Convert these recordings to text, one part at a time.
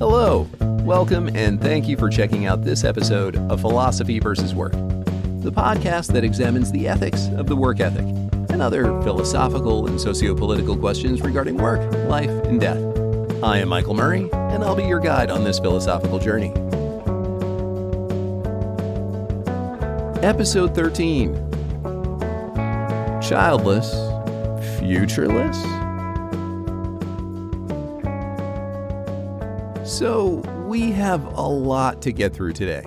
Hello, welcome, and thank you for checking out this episode of Philosophy versus Work, the podcast that examines the ethics of the work ethic and other philosophical and socio-political questions regarding work, life, and death. I am Michael Murray, and I'll be your guide on this philosophical journey. Episode 13, Childless, Futureless? So, we have a lot to get through today.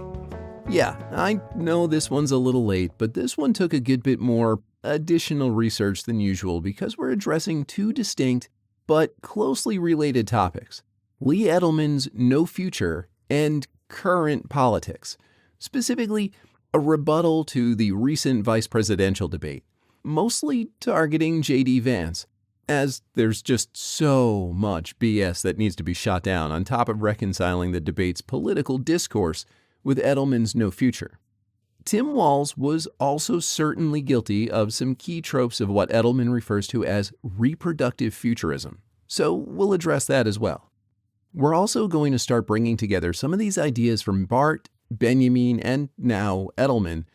Yeah, I know this one's a little late, but this one took a good bit more additional research than usual because we're addressing two distinct but closely related topics: Lee Edelman's No Future and current politics, specifically a rebuttal to the recent vice presidential debate, mostly targeting J.D. Vance, as there's just so much BS that needs to be shot down on top of reconciling the debate's political discourse with Edelman's No Future. Tim Walz was also certainly guilty of some key tropes of what Edelman refers to as reproductive futurism, so we'll address that as well. We're also going to start bringing together some of these ideas from Barthes, Benjamin, and now Edelman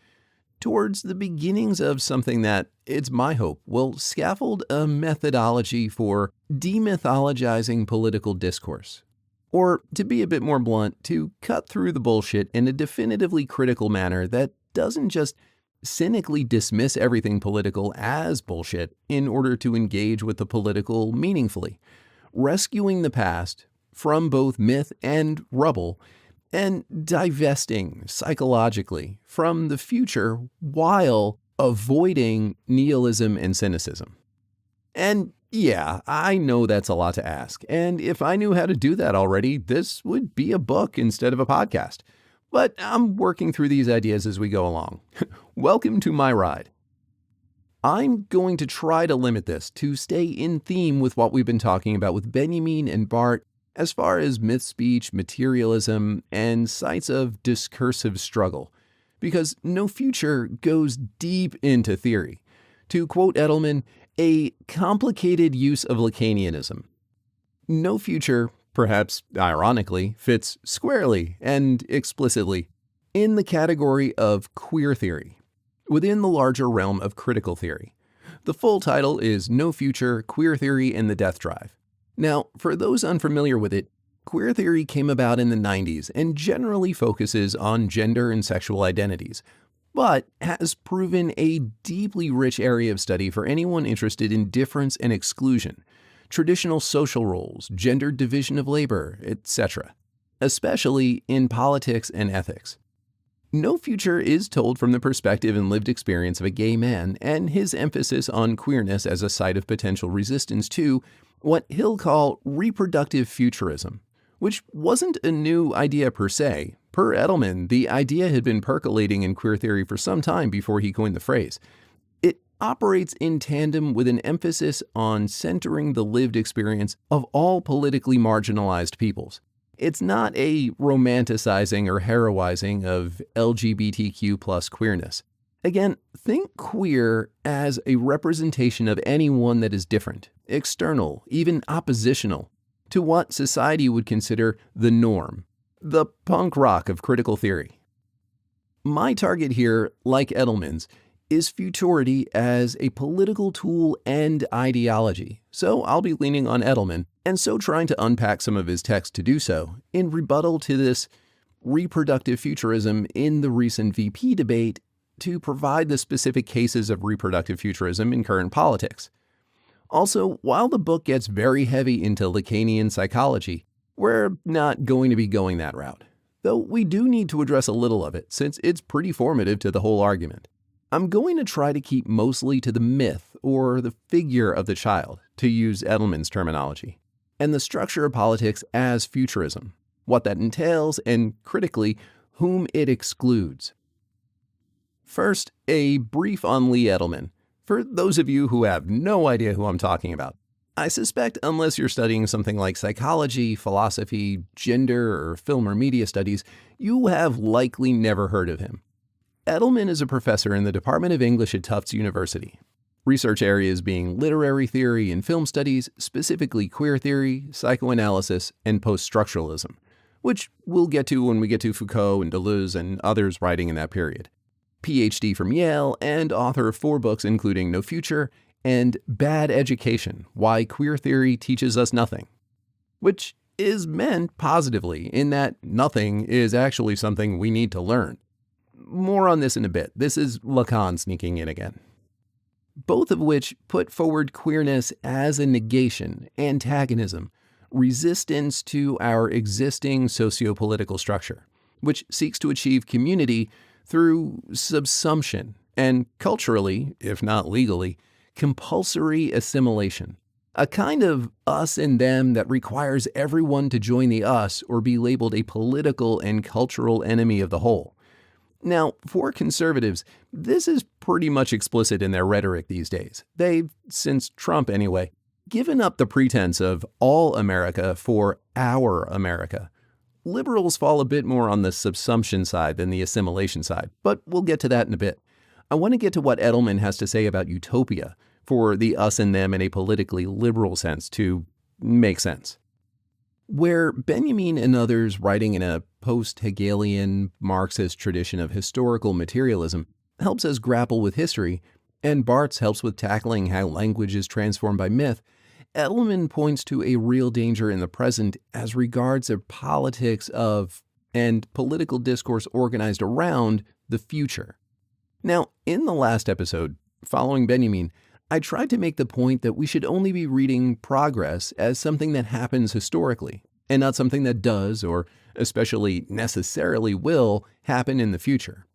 towards the beginnings of something that, it's my hope, will scaffold a methodology for demythologizing political discourse. Or, to be a bit more blunt, to cut through the bullshit in a definitively critical manner that doesn't just cynically dismiss everything political as bullshit in order to engage with the political meaningfully, rescuing the past from both myth and rubble, and divesting psychologically from the future while avoiding nihilism and cynicism. And yeah, I know that's a lot to ask, and if I knew how to do that already, this would be a book instead of a podcast. But I'm working through these ideas as we go along. Welcome to my ride. I'm going to try to limit this to stay in theme with what we've been talking about with Benjamin and Barthes as far as myth speech, materialism, and sites of discursive struggle, because No Future goes deep into theory. To quote Edelman, a complicated use of Lacanianism. No Future, perhaps ironically, fits squarely and explicitly in the category of queer theory, within the larger realm of critical theory. The full title is No Future, Queer Theory and the Death Drive. Now, for those unfamiliar with it, queer theory came about in the 90s and generally focuses on gender and sexual identities, but has proven a deeply rich area of study for anyone interested in difference and exclusion, traditional social roles, gendered division of labor, etc., especially in politics and ethics. No Future is told from the perspective and lived experience of a gay man and his emphasis on queerness as a site of potential resistance to what he'll call reproductive futurism, which wasn't a new idea per se. Per Edelman, the idea had been percolating in queer theory for some time before he coined the phrase. It operates in tandem with an emphasis on centering the lived experience of all politically marginalized peoples. It's not a romanticizing or heroizing of LGBTQ plus queerness. Again, think queer as a representation of anyone that is different, external, even oppositional to what society would consider the norm, the punk rock of critical theory. My target here, like Edelman's, is futurity as a political tool and ideology, so I'll be leaning on Edelman, and so trying to unpack some of his text to do so, in rebuttal to this reproductive futurism in the recent VP debate to provide the specific cases of reproductive futurism in current politics. Also, while the book gets very heavy into Lacanian psychology, we're not going to be going that route, though we do need to address a little of it since it's pretty formative to the whole argument. I'm going to try to keep mostly to the myth or the figure of the child, to use Edelman's terminology, and the structure of politics as futurism, what that entails, and critically, whom it excludes. First, a brief on Lee Edelman, for those of you who have no idea who I'm talking about. I suspect unless you're studying something like psychology, philosophy, gender, or film or media studies, you have likely never heard of him. Edelman is a professor in the Department of English at Tufts University. Research areas being literary theory and film studies, specifically queer theory, psychoanalysis, and post-structuralism, which we'll get to when we get to Foucault and Deleuze and others writing in that period. PhD from Yale and author of 4 books including No Future and Bad Education, Why Queer Theory Teaches Us Nothing, which is meant positively in that nothing is actually something we need to learn. More on this in a bit. This is Lacan sneaking in again. Both of which put forward queerness as a negation, antagonism, resistance to our existing sociopolitical structure, which seeks to achieve community through subsumption and culturally, if not legally, compulsory assimilation. A kind of us and them that requires everyone to join the us or be labeled a political and cultural enemy of the whole. Now, for conservatives, this is pretty much explicit in their rhetoric these days. They've, since Trump anyway, given up the pretense of all America for our America. Liberals fall a bit more on the subsumption side than the assimilation side, but we'll get to that in a bit. I want to get to what Edelman has to say about utopia for the us and them in a politically liberal sense to make sense. Where Benjamin and others writing in a post-Hegelian Marxist tradition of historical materialism helps us grapple with history, and Barthes helps with tackling how language is transformed by myth, Edelman points to a real danger in the present as regards a politics of and political discourse organized around the future. Now, in the last episode, following Benjamin, I tried to make the point that we should only be reading progress as something that happens historically, and not something that does, or especially necessarily will, happen in the future.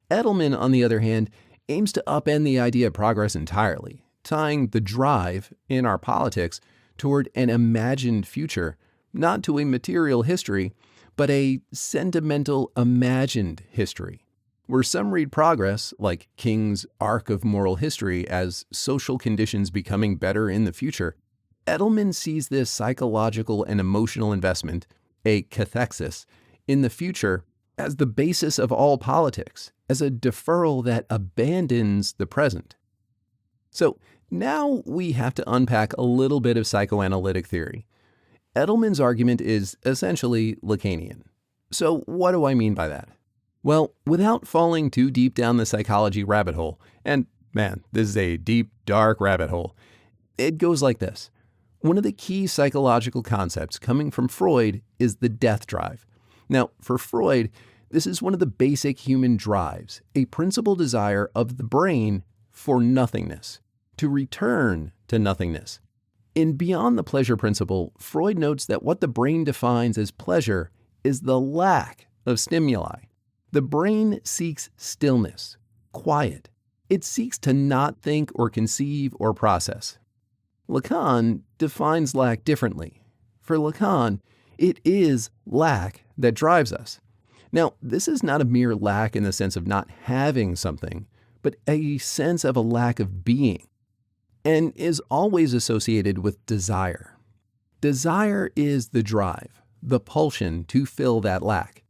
Edelman, on the other hand, aims to upend the idea of progress entirely, tying the drive in our politics toward an imagined future, not to a material history, but a sentimental imagined history. Where some read progress, like King's arc of moral history, as social conditions becoming better in the future, Edelman sees this psychological and emotional investment, a cathexis, in the future as the basis of all politics, as a deferral that abandons the present. So now we have to unpack a little bit of psychoanalytic theory. Edelman's argument is essentially Lacanian. So what do I mean by that? Well, without falling too deep down the psychology rabbit hole, and man, this is a deep, dark rabbit hole, it goes like this. One of the key psychological concepts coming from Freud is the death drive. Now, for Freud, this is one of the basic human drives, a principal desire of the brain for nothingness, to return to nothingness. In Beyond the Pleasure Principle, Freud notes that what the brain defines as pleasure is the lack of stimuli. The brain seeks stillness, quiet. It seeks to not think or conceive or process. Lacan defines lack differently. For Lacan, it is lack that drives us. Now, this is not a mere lack in the sense of not having something, but a sense of a lack of being, and is always associated with desire. Desire is the drive, the pulsion to fill that lack.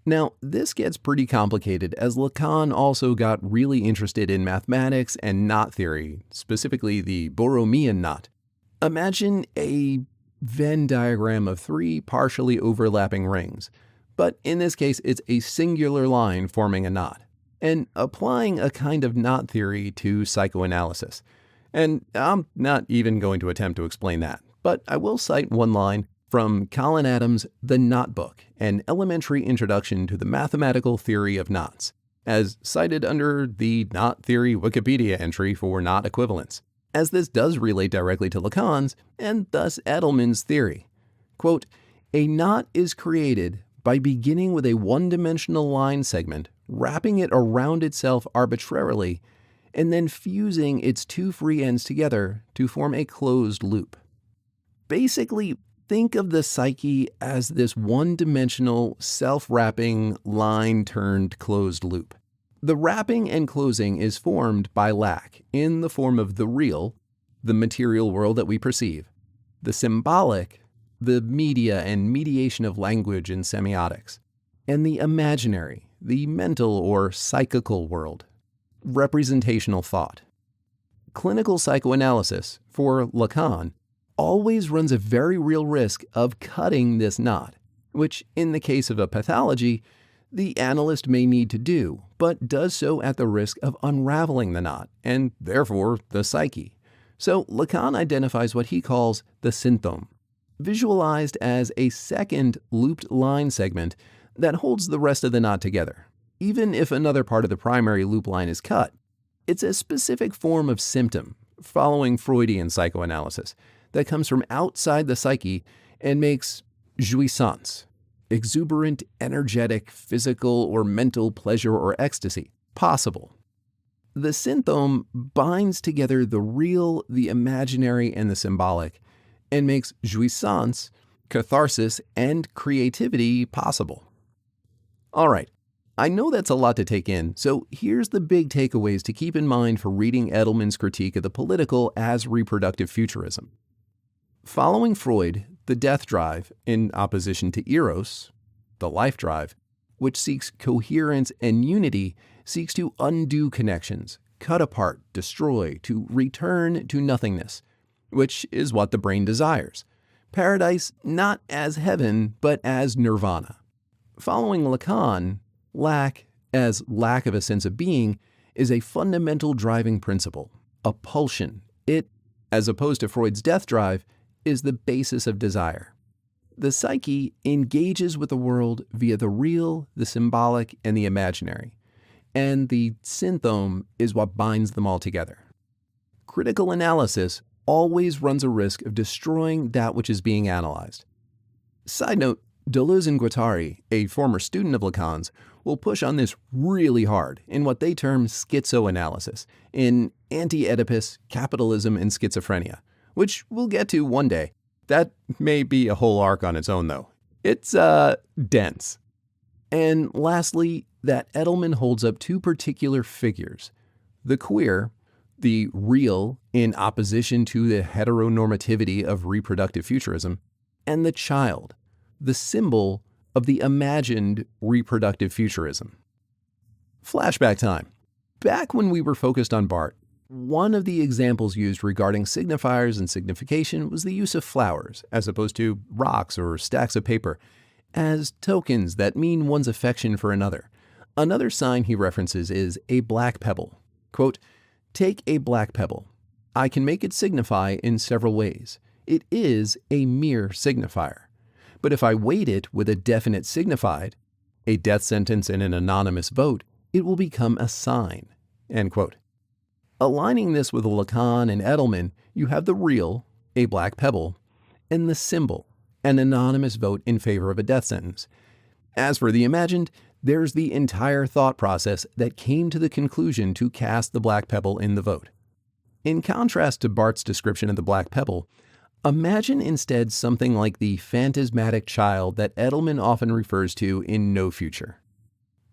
Now, this gets pretty complicated as Lacan also got really interested in mathematics and knot theory, specifically the Borromean knot. Imagine a Venn diagram of 3 partially overlapping rings, but in this case it's a singular line forming a knot, and applying a kind of knot theory to psychoanalysis. And I'm not even going to attempt to explain that, but I will cite one line from Colin Adams' The Knot Book, an elementary introduction to the mathematical theory of knots, as cited under the knot theory Wikipedia entry for knot equivalence, as this does relate directly to Lacan's and thus Edelman's theory. Quote, "A knot is created by beginning with a one-dimensional line segment, wrapping it around itself arbitrarily, and then fusing its 2 free ends together to form a closed loop." Basically, think of the psyche as this one-dimensional, self-wrapping, line-turned closed loop. The wrapping and closing is formed by lack in the form of the real, the material world that we perceive, the symbolic, the media and mediation of language and semiotics, and the imaginary, the mental or psychical world, representational thought. Clinical psychoanalysis, for Lacan, always runs a very real risk of cutting this knot, which in the case of a pathology, the analyst may need to do, but does so at the risk of unraveling the knot, and therefore the psyche. So Lacan identifies what he calls the synthome, visualized as a second looped line segment that holds the rest of the knot together. Even if another part of the primary loop line is cut, it's a specific form of symptom, following Freudian psychoanalysis, that comes from outside the psyche and makes jouissance, exuberant, energetic, physical or mental pleasure or ecstasy, possible. The synthome binds together the real, the imaginary, and the symbolic, and makes jouissance, catharsis, and creativity possible. All right, I know that's a lot to take in, so here's the big takeaways to keep in mind for reading Edelman's critique of the political as reproductive futurism. Following Freud, the death drive, in opposition to Eros, the life drive, which seeks coherence and unity, seeks to undo connections, cut apart, destroy, to return to nothingness, which is what the brain desires. Paradise not as heaven, but as nirvana. Following Lacan, lack, as lack of a sense of being, is a fundamental driving principle, a pulsion. It, as opposed to Freud's death drive, is the basis of desire. The psyche engages with the world via the real, the symbolic, and the imaginary, and the synthome is what binds them all together. Critical analysis always runs a risk of destroying that which is being analyzed. Side note, Deleuze and Guattari, a former student of Lacan's, will push on this really hard in what they term schizoanalysis, in Anti-Oedipus, Capitalism, and Schizophrenia, which we'll get to one day. That may be a whole arc on its own, though. It's, dense. And lastly, that Edelman holds up two particular figures. The queer, the real, in opposition to the heteronormativity of reproductive futurism, and the child, the symbol of the imagined reproductive futurism. Flashback time. Back when we were focused on Barthes, one of the examples used regarding signifiers and signification was the use of flowers, as opposed to rocks or stacks of paper, as tokens that mean one's affection for another. Another sign he references is a black pebble. Quote, "Take a black pebble. I can make it signify in several ways. It is a mere signifier. But if I weight it with a definite signified, a death sentence and an anonymous vote, it will become a sign." End quote. Aligning this with Lacan and Edelman, you have the real, a black pebble, and the symbol, an anonymous vote in favor of a death sentence. As for the imagined, there's the entire thought process that came to the conclusion to cast the black pebble in the vote. In contrast to Barthes' description of the black pebble, imagine instead something like the phantasmatic child that Edelman often refers to in No Future.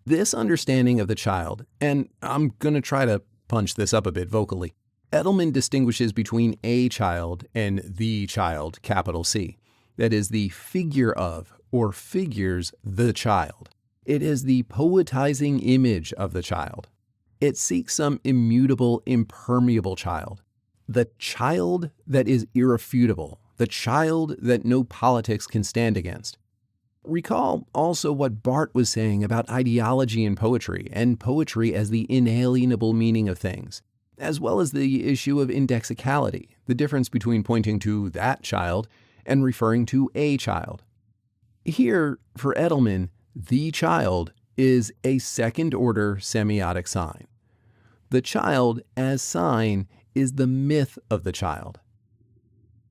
This understanding of the child, and I'm going to try to punch this up a bit vocally, Edelman distinguishes between a child and the child, capital C. That is the figure of, or figures the child. It is the poetizing image of the child. It seeks some immutable, impermeable child. The child that is irrefutable, the child that no politics can stand against. Recall also what Barthes was saying about ideology in poetry, and poetry as the inalienable meaning of things, as well as the issue of indexicality, the difference between pointing to that child and referring to a child. Here, for Edelman, the child is a second-order semiotic sign. The child, as sign, is the myth of the child.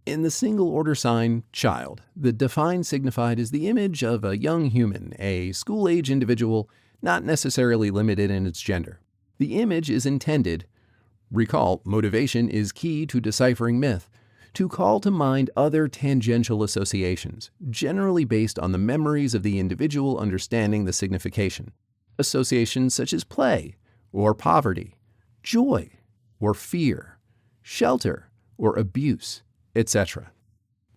In the single-order sign, child, the defined signified is the image of a young human, a school-age individual, not necessarily limited in its gender. The image is intended, recall, motivation is key to deciphering myth, to call to mind other tangential associations, generally based on the memories of the individual understanding the signification. Associations such as play, or poverty, joy, or fear, shelter, or abuse, etc.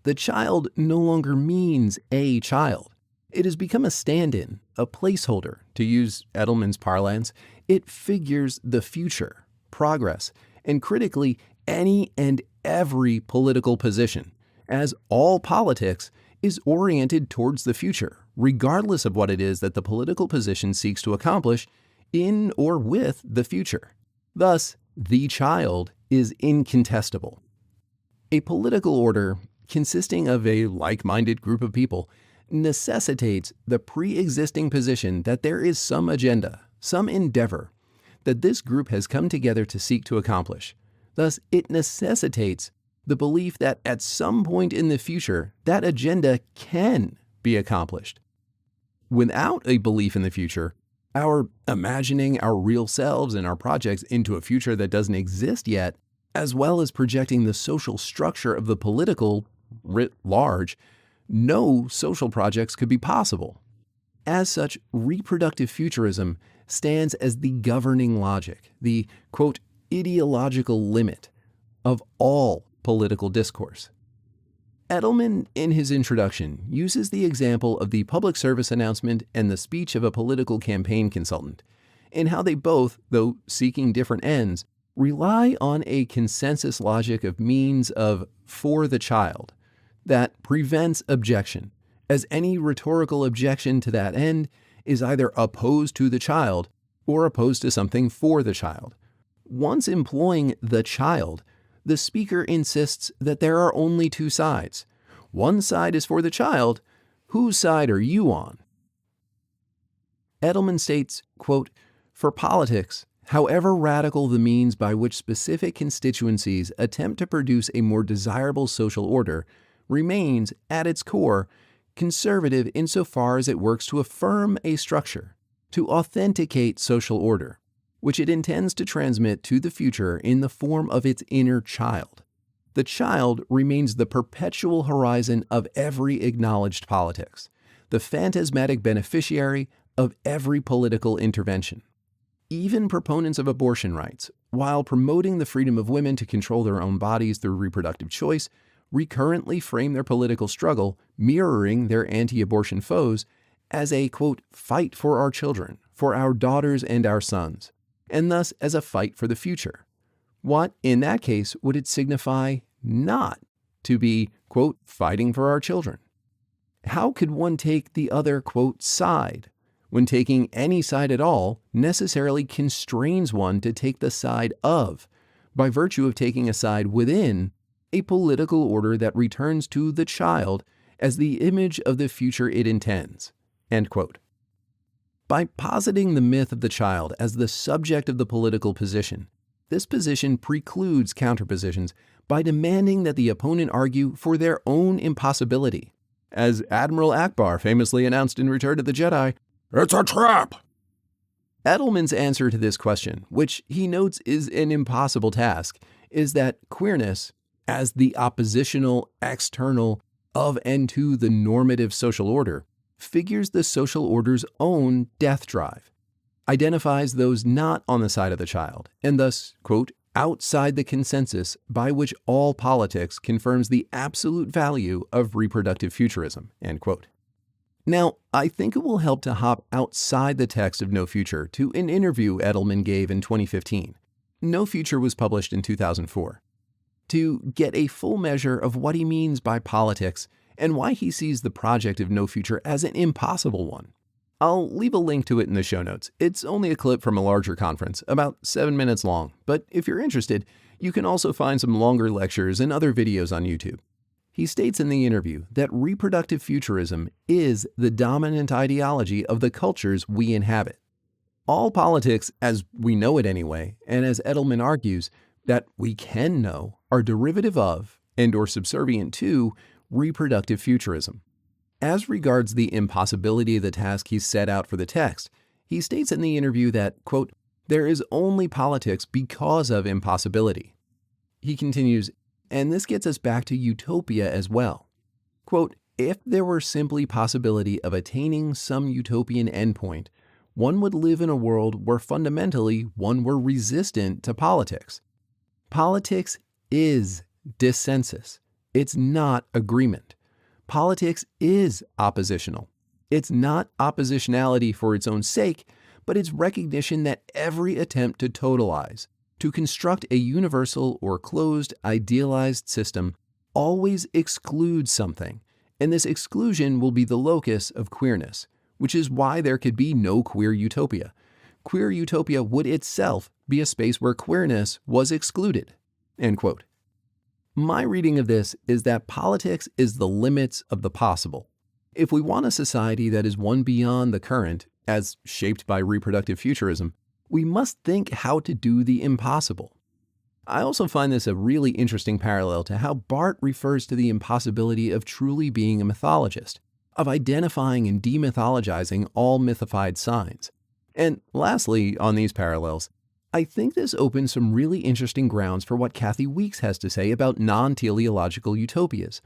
The child no longer means a child. It has become a stand-in, a placeholder, to use Edelman's parlance. It figures the future, progress, and critically, any and every political position, as all politics is oriented towards the future, regardless of what it is that the political position seeks to accomplish in or with the future. Thus, the child is incontestable. A political order consisting of a like-minded group of people necessitates the pre-existing position that there is some agenda, some endeavor, that this group has come together to seek to accomplish. Thus, it necessitates the belief that at some point in the future, that agenda can be accomplished. Without a belief in the future, our imagining our real selves and our projects into a future that doesn't exist yet, as well as projecting the social structure of the political writ large, no social projects could be possible. As such, reproductive futurism stands as the governing logic, the, quote, ideological limit of all political discourse. Edelman, in his introduction, uses the example of the public service announcement and the speech of a political campaign consultant, and how they both, though seeking different ends, rely on a consensus logic of means of for the child that prevents objection, as any rhetorical objection to that end is either opposed to the child or opposed to something for the child. Once employing the child, the speaker insists that there are only two sides. One side is for the child. Whose side are you on? Edelman states, quote, "For politics, however radical the means by which specific constituencies attempt to produce a more desirable social order, remains, at its core, conservative insofar as it works to affirm a structure, to authenticate social order, which it intends to transmit to the future in the form of its inner child. The child remains the perpetual horizon of every acknowledged politics, the phantasmatic beneficiary of every political intervention. Even proponents of abortion rights, while promoting the freedom of women to control their own bodies through reproductive choice, recurrently frame their political struggle, mirroring their anti-abortion foes, as a, quote, fight for our children, for our daughters and our sons, and thus as a fight for the future. What, in that case, would it signify not to be, quote, fighting for our children? How could one take the other, quote, side, when taking any side at all necessarily constrains one to take the side of, by virtue of taking a side within, a political order that returns to the child as the image of the future it intends, end quote. By positing the myth of the child as the subject of the political position, this position precludes counterpositions by demanding that the opponent argue for their own impossibility. As Admiral Akbar famously announced in Return of the Jedi, "It's a trap!" Edelman's answer to this question, which he notes is an impossible task, is that queerness, as the oppositional, external, of and to the normative social order, figures the social order's own death drive, identifies those not on the side of the child, and thus, quote, outside the consensus by which all politics confirms the absolute value of reproductive futurism, end quote. Now, I think it will help to hop outside the text of No Future to an interview Edelman gave in 2015. No Future was published in 2004. To get a full measure of what he means by politics and why he sees the project of No Future as an impossible one. I'll leave a link to it in the show notes. It's only a clip from a larger conference, about 7 minutes long, but if you're interested, you can also find some longer lectures and other videos on YouTube. He states in the interview that reproductive futurism is the dominant ideology of the cultures we inhabit. All politics, as we know it anyway, and as Edelman argues, that we can know, are derivative of and or subservient to reproductive futurism. As regards the impossibility of the task he set out for the text, he states in the interview that, quote, there is only politics because of impossibility. He continues, and this gets us back to utopia as well. Quote, if there were simply possibility of attaining some utopian endpoint, one would live in a world where fundamentally one were resistant to politics. Politics is dissensus. It's not agreement. Politics is oppositional. It's not oppositionality for its own sake, but it's recognition that every attempt to totalize, to construct a universal or closed idealized system, always excludes something, and this exclusion will be the locus of queerness, which is why there could be no queer utopia. Queer utopia would itself be a space where queerness was excluded." End quote. My reading of this is that politics is the limits of the possible. If we want a society that is one beyond the current, as shaped by reproductive futurism, we must think how to do the impossible. I also find this a really interesting parallel to how Barthes refers to the impossibility of truly being a mythologist, of identifying and demythologizing all mythified signs. And lastly, on these parallels, I think this opens some really interesting grounds for what Kathy Weeks has to say about non-teleological utopias.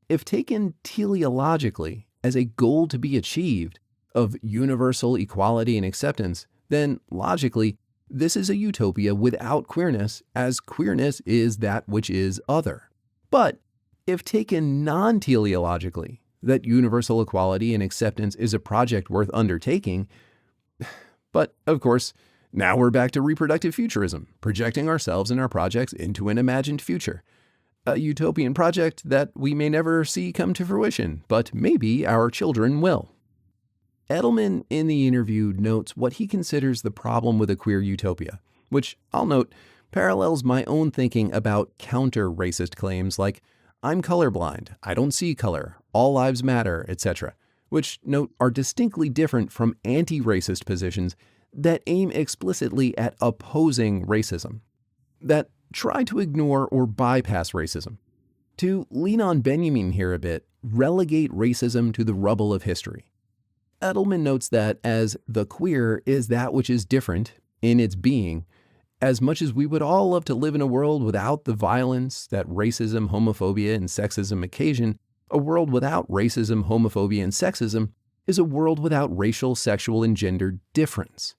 If taken teleologically as a goal to be achieved of universal equality and acceptance, then logically, this is a utopia without queerness, as queerness is that which is other. But if taken non-teleologically, that universal equality and acceptance is a project worth undertaking, but of course, now we're back to reproductive futurism, projecting ourselves and our projects into an imagined future. A utopian project that we may never see come to fruition, but maybe our children will. Edelman in the interview notes what he considers the problem with a queer utopia, which I'll note parallels my own thinking about counter-racist claims like, "I'm colorblind, I don't see color, all lives matter," etc., which note are distinctly different from anti-racist positions that aim explicitly at opposing racism, that try to ignore or bypass racism. To lean on Benjamin here a bit, relegate racism to the rubble of history. Edelman notes that as the queer is that which is different in its being, as much as we would all love to live in a world without the violence that racism, homophobia, and sexism occasion, a world without racism, homophobia, and sexism is a world without racial, sexual, and gender difference.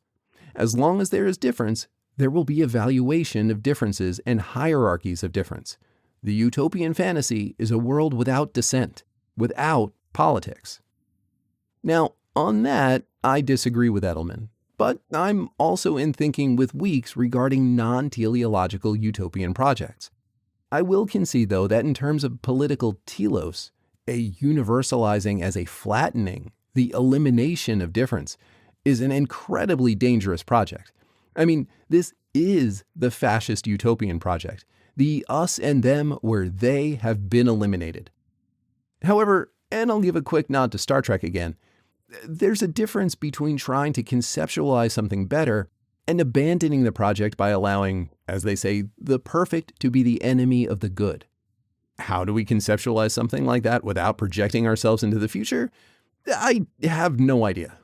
As long as there is difference, there will be evaluation of differences and hierarchies of difference. The utopian fantasy is a world without dissent, without politics. Now, on that, I disagree with Edelman, but I'm also in thinking with Weeks regarding non-teleological utopian projects. I will concede, though, that in terms of political telos, a universalizing as a flattening, the elimination of difference, is an incredibly dangerous project. I mean, this is the fascist utopian project, the us and them where they have been eliminated. However, and I'll give a quick nod to Star Trek again, there's a difference between trying to conceptualize something better and abandoning the project by allowing, as they say, the perfect to be the enemy of the good. How do we conceptualize something like that without projecting ourselves into the future? I have no idea.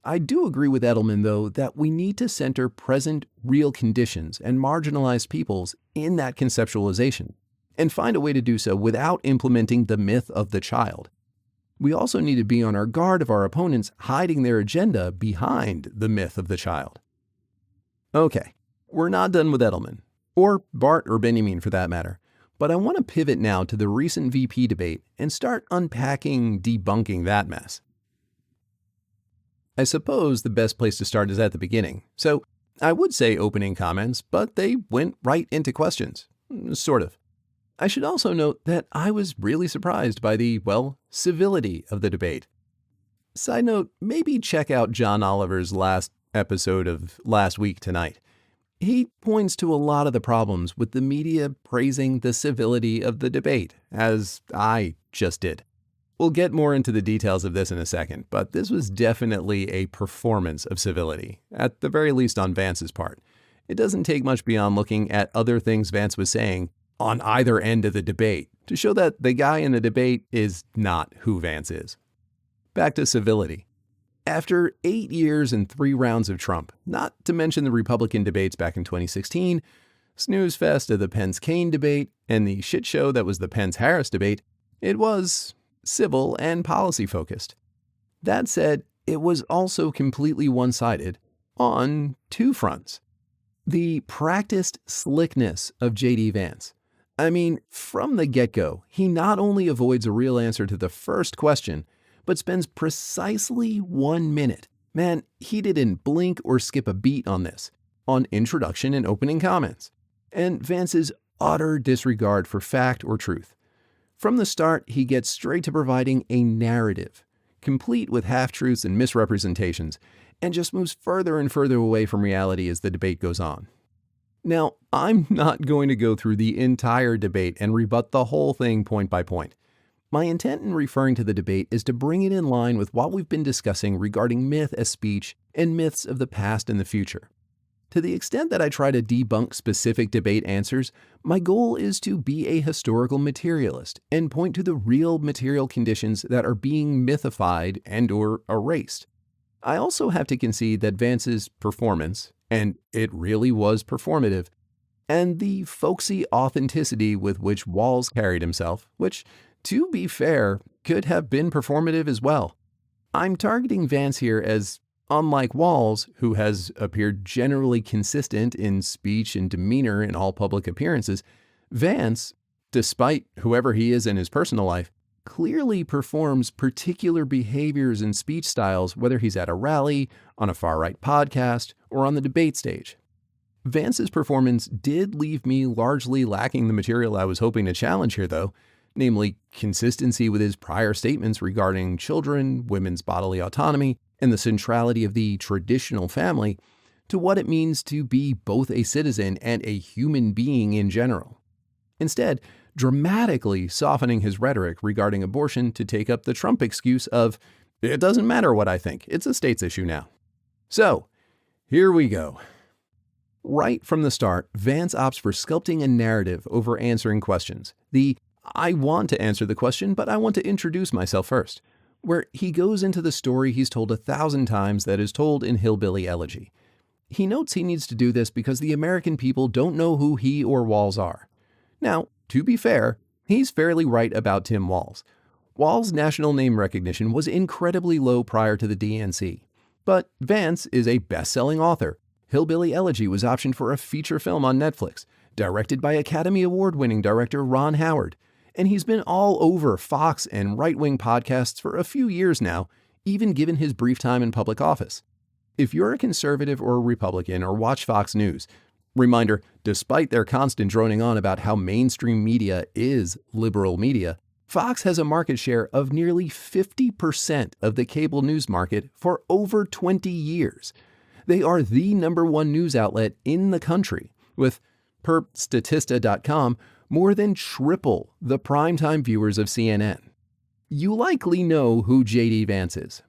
I do agree with Edelman, though, that we need to center present, real conditions and marginalized peoples in that conceptualization, and find a way to do so without implementing the myth of the child. We also need to be on our guard of our opponents hiding their agenda behind the myth of the child. Okay, we're not done with Edelman, or Barthes or Benjamin for that matter, but I want to pivot now to the recent VP debate and start unpacking, debunking that mess. I suppose the best place to start is at the beginning, so I would say opening comments, but they went right into questions. Sort of. I should also note that I was really surprised by the, civility of the debate. Side note, maybe check out John Oliver's last episode of Last Week Tonight. He points to a lot of the problems with the media praising the civility of the debate, as I just did. We'll get more into the details of this in a second, but this was definitely a performance of civility, at the very least on Vance's part. It doesn't take much beyond looking at other things Vance was saying on either end of the debate to show that the guy in the debate is not who Vance is. Back to civility. After 8 years and 3 rounds of Trump, not to mention the Republican debates back in 2016, snooze fest of the Pence-Kaine debate, and the shit show that was the Pence-Harris debate, it was civil and policy-focused. That said, it was also completely one-sided on 2 fronts. The practiced slickness of J.D. Vance. I mean, from the get-go, he not only avoids a real answer to the first question, but spends precisely 1 minute. Man, he didn't blink or skip a beat on this, on introduction and opening comments. And Vance's utter disregard for fact or truth. From the start, he gets straight to providing a narrative, complete with half-truths and misrepresentations, and just moves further and further away from reality as the debate goes on. Now, I'm not going to go through the entire debate and rebut the whole thing point by point. My intent in referring to the debate is to bring it in line with what we've been discussing regarding myth as speech and myths of the past and the future. To the extent that I try to debunk specific debate answers, my goal is to be a historical materialist and point to the real material conditions that are being mythified and/or erased. I also have to concede that Vance's performance, and it really was performative, and the folksy authenticity with which Walz carried himself, which, to be fair, could have been performative as well. I'm targeting Vance here as, unlike Walz, who has appeared generally consistent in speech and demeanor in all public appearances, Vance, despite whoever he is in his personal life, clearly performs particular behaviors and speech styles whether he's at a rally, on a far-right podcast, or on the debate stage. Vance's performance did leave me largely lacking the material I was hoping to challenge here, though, namely consistency with his prior statements regarding children, women's bodily autonomy, and the centrality of the traditional family to what it means to be both a citizen and a human being in general. Instead, dramatically softening his rhetoric regarding abortion to take up the Trump excuse of, "It doesn't matter what I think, it's a state's issue now." So, here we go. Right from the start, Vance opts for sculpting a narrative over answering questions. I want to answer the question, but I want to introduce myself first, where he goes into the story he's told 1,000 times that is told in Hillbilly Elegy. He notes he needs to do this because the American people don't know who he or Walz are. Now, to be fair, he's fairly right about Tim Walz. Walz's national name recognition was incredibly low prior to the DNC. But Vance is a best-selling author. Hillbilly Elegy was optioned for a feature film on Netflix, directed by Academy Award-winning director Ron Howard. And he's been all over Fox and right-wing podcasts for a few years now, even given his brief time in public office. If you're a conservative or a Republican or watch Fox News, reminder, despite their constant droning on about how mainstream media is liberal media, Fox has a market share of nearly 50% of the cable news market for over 20 years. They are the #1 news outlet in the country, with, per Statista.com, more than triple the primetime viewers of CNN. You likely know who J.D. Vance is.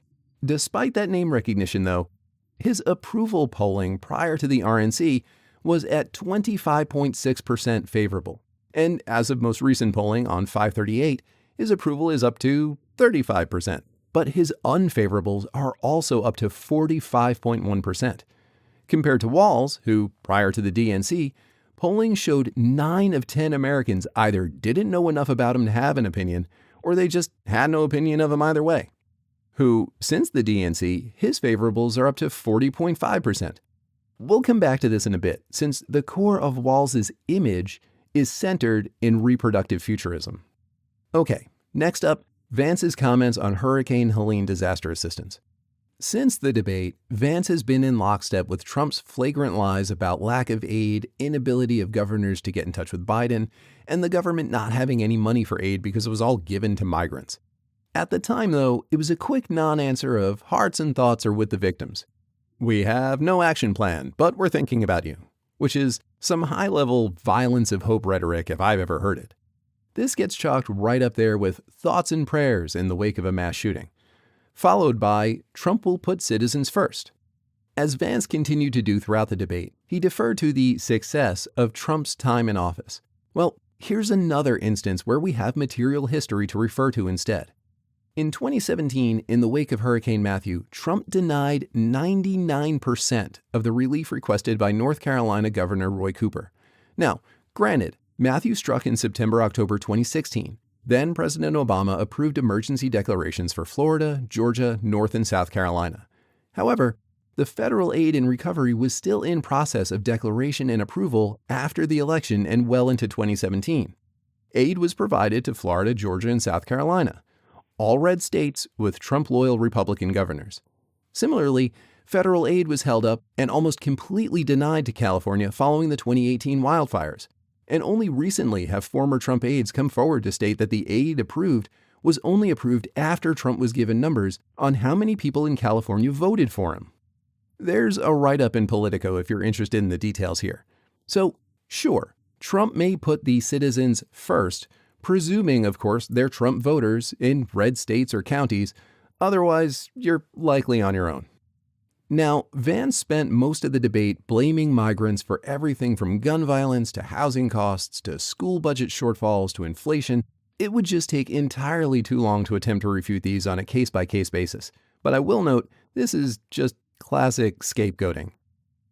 Despite that name recognition, though, his approval polling prior to the RNC was at 25.6% favorable. And as of most recent polling on 538, his approval is up to 35%. But his unfavorables are also up to 45.1%. Compared to Walz, who, prior to the DNC, polling showed 9 of 10 Americans either didn't know enough about him to have an opinion, or they just had no opinion of him either way. Who, since the DNC, his favorables are up to 40.5%. We'll come back to this in a bit, since the core of Walz's image is centered in reproductive futurism. Okay, next up, Vance's comments on Hurricane Helene disaster assistance. Since the debate, Vance has been in lockstep with Trump's flagrant lies about lack of aid, inability of governors to get in touch with Biden, and the government not having any money for aid because it was all given to migrants. At the time, though, it was a quick non-answer of hearts and thoughts are with the victims. We have no action plan, but we're thinking about you, which is some high-level violence of hope rhetoric if I've ever heard it. This gets chalked right up there with thoughts and prayers in the wake of a mass shooting, followed by Trump will put citizens first. As Vance continued to do throughout the debate, he deferred to the success of Trump's time in office. Well, here's another instance where we have material history to refer to instead. In 2017, in the wake of Hurricane Matthew, Trump denied 99% of the relief requested by North Carolina Governor Roy Cooper. Now, granted, Matthew struck in September-October 2016. Then President Obama approved emergency declarations for Florida, Georgia, North and South Carolina. However, the federal aid and recovery was still in process of declaration and approval after the election and well into 2017. Aid was provided to Florida, Georgia, and South Carolina, all red states with Trump-loyal Republican governors. Similarly, federal aid was held up and almost completely denied to California following the 2018 wildfires, And only recently have former Trump aides come forward to state that the aid approved was only approved after Trump was given numbers on how many people in California voted for him. There's a write-up in Politico if you're interested in the details here. So, sure, Trump may put the citizens first, presuming, of course, they're Trump voters in red states or counties. Otherwise, you're likely on your own. Now, Vance spent most of the debate blaming migrants for everything from gun violence to housing costs to school budget shortfalls to inflation. It would just take entirely too long to attempt to refute these on a case-by-case basis. But I will note, this is just classic scapegoating.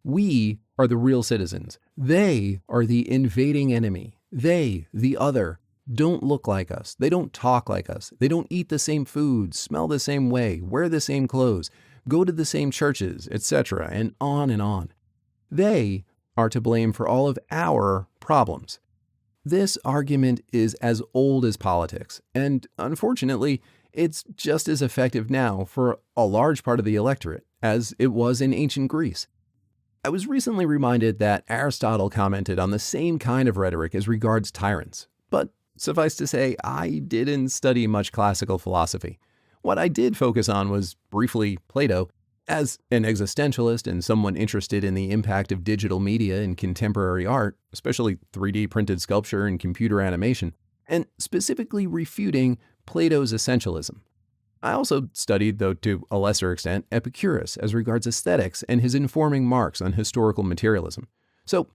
We are the real citizens. They are the invading enemy. They, the other, don't look like us. They don't talk like us. They don't eat the same food, smell the same way, wear the same clothes, go to the same churches, etc., and on and on. They are to blame for all of our problems. This argument is as old as politics, and unfortunately, it's just as effective now for a large part of the electorate as it was in ancient Greece. I was recently reminded that Aristotle commented on the same kind of rhetoric as regards tyrants, but suffice to say, I didn't study much classical philosophy. What I did focus on was, briefly, Plato. As an existentialist and someone interested in the impact of digital media in contemporary art, especially 3D printed sculpture and computer animation, and specifically refuting Plato's essentialism. I also studied, though to a lesser extent, Epicurus as regards aesthetics and his informing marks on historical materialism. So,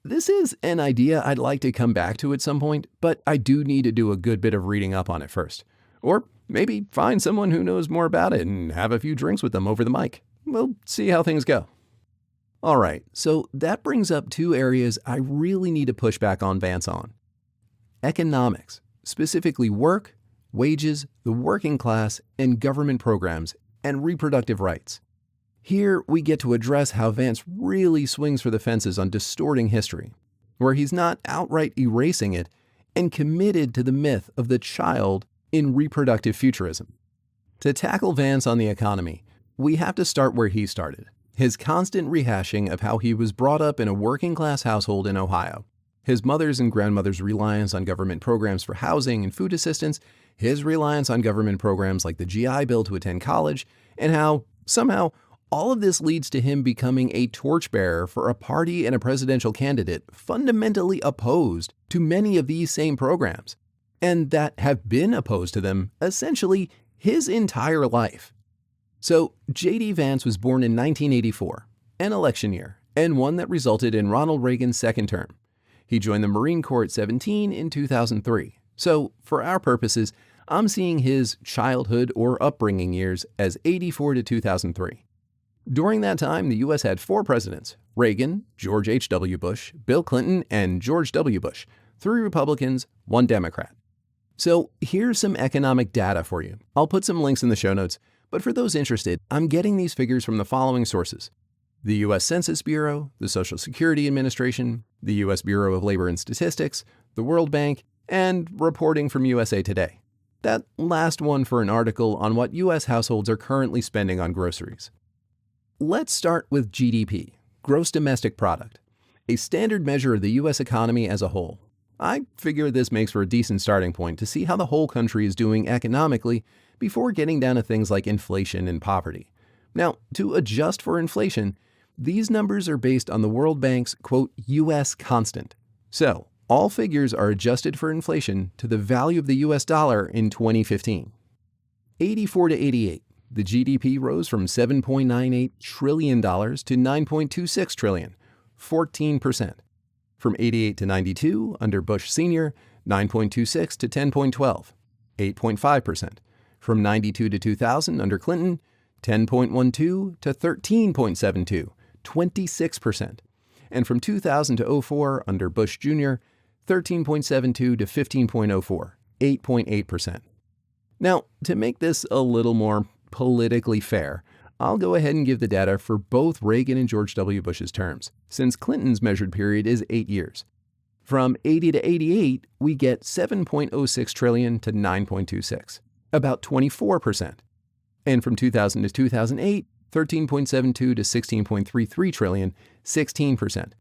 this is an idea I'd like to come back to at some point, but I do need to do a good bit of reading up on it first. Or maybe find someone who knows more about it and have a few drinks with them over the mic. We'll see how things go. Alright, so that brings up two areas I really need to push back on Vance on. Economics, specifically work, wages, the working class, and government programs, and reproductive rights. Here we get to address how Vance really swings for the fences on distorting history, where he's not outright erasing it and committed to the myth of the child in reproductive futurism. To tackle Vance on the economy, we have to start where he started, his constant rehashing of how he was brought up in a working-class household in Ohio, his mother's and grandmother's reliance on government programs for housing and food assistance, his reliance on government programs like the GI Bill to attend college, and how, somehow, all of this leads to him becoming a torchbearer for a party and a presidential candidate fundamentally opposed to many of these same programs, and that have been opposed to them essentially his entire life. So, J.D. Vance was born in 1984, an election year, and one that resulted in Ronald Reagan's second term. He joined the Marine Corps at 17 in 2003. So, for our purposes, I'm seeing his childhood or upbringing years as 84 to 2003. During that time, the U.S. had four presidents: Reagan, George H.W. Bush, Bill Clinton, and George W. Bush, 3 Republicans, 1 Democrat. So here's some economic data for you. I'll put some links in the show notes, but for those interested, I'm getting these figures from the following sources: the U.S. Census Bureau, the Social Security Administration, the U.S. Bureau of Labor and Statistics, the World Bank, and reporting from USA Today. That last one for an article on what U.S. households are currently spending on groceries. Let's start with GDP, Gross Domestic Product, a standard measure of the U.S. economy as a whole. I figure this makes for a decent starting point to see how the whole country is doing economically before getting down to things like inflation and poverty. Now, to adjust for inflation, these numbers are based on the World Bank's, quote, U.S. constant. So, all figures are adjusted for inflation to the value of the U.S. dollar in 2015. 84 to 88, the GDP rose from $7.98 trillion to $9.26 trillion, 14%. From 88 to 92, under Bush Sr., 9.26 to 10.12, 8.5%. From 92 to 2000, under Clinton, 10.12 to 13.72, 26%. And from 2000 to 04, under Bush Jr., 13.72 to 15.04, 8.8%. Now, to make this a little more politically fair, I'll go ahead and give the data for both Reagan and George W. Bush's terms, since Clinton's measured period is 8 years. From 80 to 88, we get 7.06 trillion to 9.26, about 24%. And from 2000 to 2008, 13.72 to 16.33 trillion, 16%.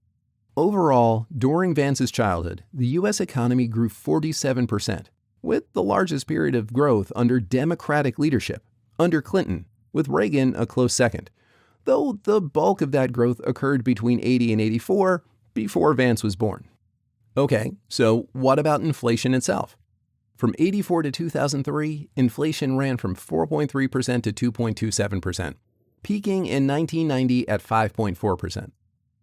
Overall, during Vance's childhood, the U.S. economy grew 47%, with the largest period of growth under Democratic leadership, under Clinton, with Reagan a close second, though the bulk of that growth occurred between 80 and 84, before Vance was born. Okay, so what about inflation itself? From 84 to 2003, inflation ran from 4.3% to 2.27%, peaking in 1990 at 5.4%.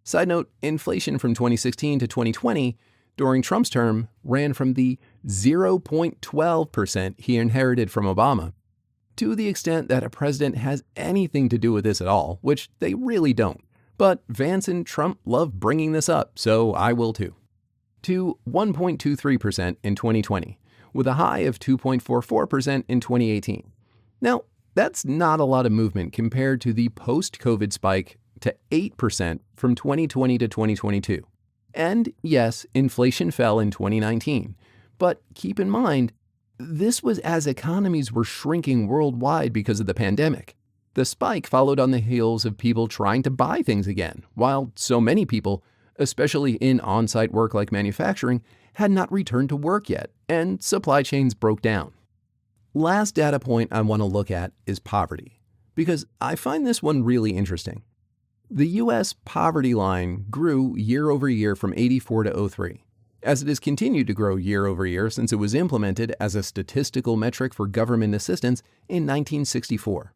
Side note, inflation from 2016 to 2020, during Trump's term, ran from the 0.12% he inherited from Obama. To the extent that a president has anything to do with this at all, which they really don't. But Vance and Trump love bringing this up, so I will too. To 1.23% in 2020, with a high of 2.44% in 2018. Now, that's not a lot of movement compared to the post-COVID spike to 8% from 2020 to 2022. And yes, inflation fell in 2019. But keep in mind, this was as economies were shrinking worldwide because of the pandemic. The spike followed on the heels of people trying to buy things again, while so many people, especially in on-site work like manufacturing, had not returned to work yet, and supply chains broke down. Last data point I want to look at is poverty, because I find this one really interesting. The U.S. poverty line grew year over year from 84 to 03, as it has continued to grow year over year since it was implemented as a statistical metric for government assistance in 1964.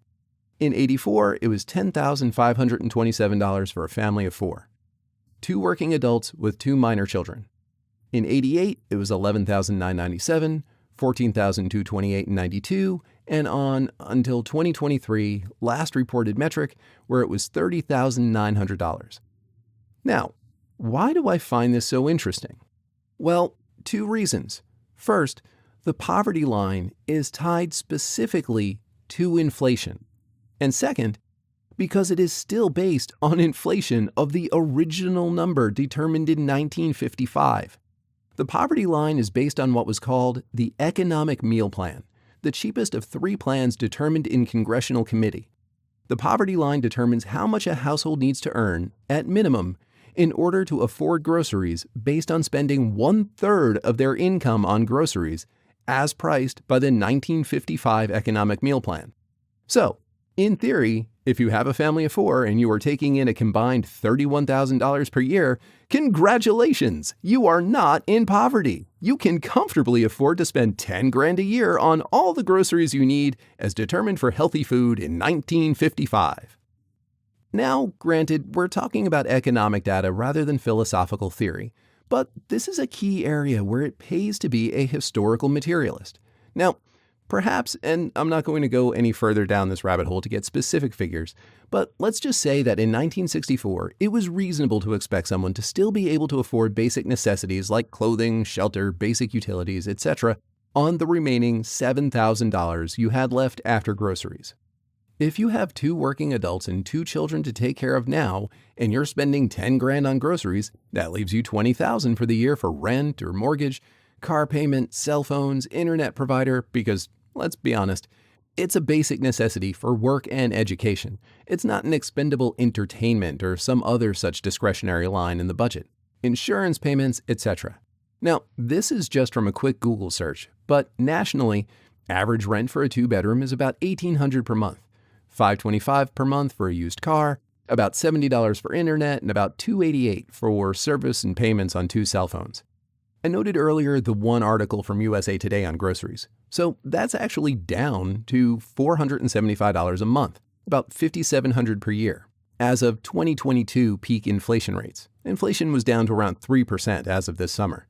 In 84, it was $10,527 for a family of 4. 2 working adults with 2 minor children. In 88, it was $11,997, $14,228.92, and on until 2023, last reported metric, where it was $30,900. Now, why do I find this so interesting? Well, 2 reasons. First, the poverty line is tied specifically to inflation. And second, because it is still based on inflation of the original number determined in 1955. The poverty line is based on what was called the economic meal plan, the cheapest of 3 plans determined in congressional committee. The poverty line determines how much a household needs to earn, at minimum, in order to afford groceries based on spending 1/3 of their income on groceries as priced by the 1955 economic meal plan. So, in theory, if you have a family of 4 and you are taking in a combined $31,000 per year, congratulations, you are not in poverty. You can comfortably afford to spend $10,000 a year on all the groceries you need as determined for healthy food in 1955. Now, granted, we're talking about economic data rather than philosophical theory, but this is a key area where it pays to be a historical materialist. Now, perhaps, and I'm not going to go any further down this rabbit hole to get specific figures, but let's just say that in 1964, it was reasonable to expect someone to still be able to afford basic necessities like clothing, shelter, basic utilities, etc. on the remaining $7,000 you had left after groceries. If you have 2 working adults and 2 children to take care of now, and you're spending $10,000 on groceries, that leaves you $20,000 for the year for rent or mortgage, car payment, cell phones, internet provider, because let's be honest, it's a basic necessity for work and education. It's not an expendable entertainment or some other such discretionary line in the budget. Insurance payments, etc. Now, this is just from a quick Google search, but nationally, average rent for a 2-bedroom is about $1,800 per month, $525 per month for a used car, about $70 for internet, and about $288 for service and payments on 2 cell phones. I noted earlier the one article from USA Today on groceries, so that's actually down to $475 a month, about $5,700 per year. As of 2022 peak inflation rates, inflation was down to around 3% as of this summer,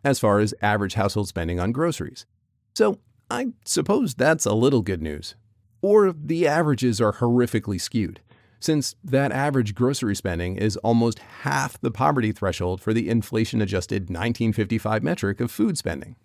as far as average household spending on groceries. So I suppose that's a little good news. Or the averages are horrifically skewed, since that average grocery spending is almost half the poverty threshold for the inflation-adjusted 1955 metric of food spending.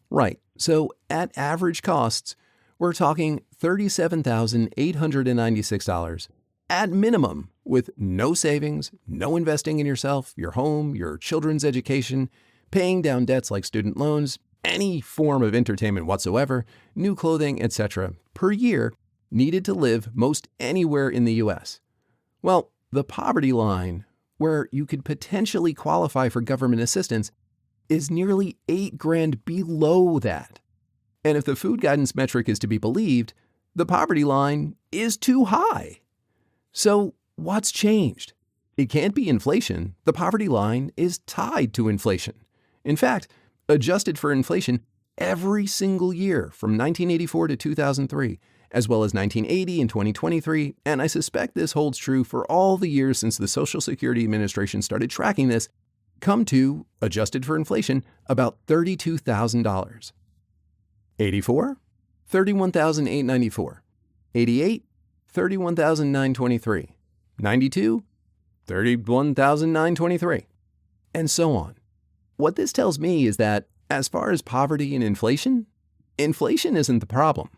Right, so at average costs, we're talking $37,896 at minimum, with no savings, no investing in yourself, your home, your children's education, paying down debts like student loans, any form of entertainment whatsoever, new clothing, etc., per year needed to live most anywhere in the U.S. Well, the poverty line, where you could potentially qualify for government assistance, is nearly $8,000 below that. And if the food guidance metric is to be believed, the poverty line is too high. So what's changed? It can't be inflation. The poverty line is tied to inflation. In fact, adjusted for inflation every single year from 1984 to 2003, as well as 1980 and 2023, and I suspect this holds true for all the years since the Social Security Administration started tracking this, come to, adjusted for inflation, about $32,000. 84, $31,894. 88, $31,923. 92, $31,923. And so on. What this tells me is that, as far as poverty and inflation isn't the problem.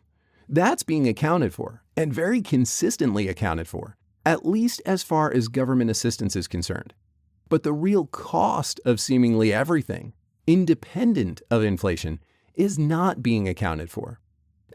That's being accounted for, and very consistently accounted for, at least as far as government assistance is concerned. But the real cost of seemingly everything, independent of inflation, is not being accounted for.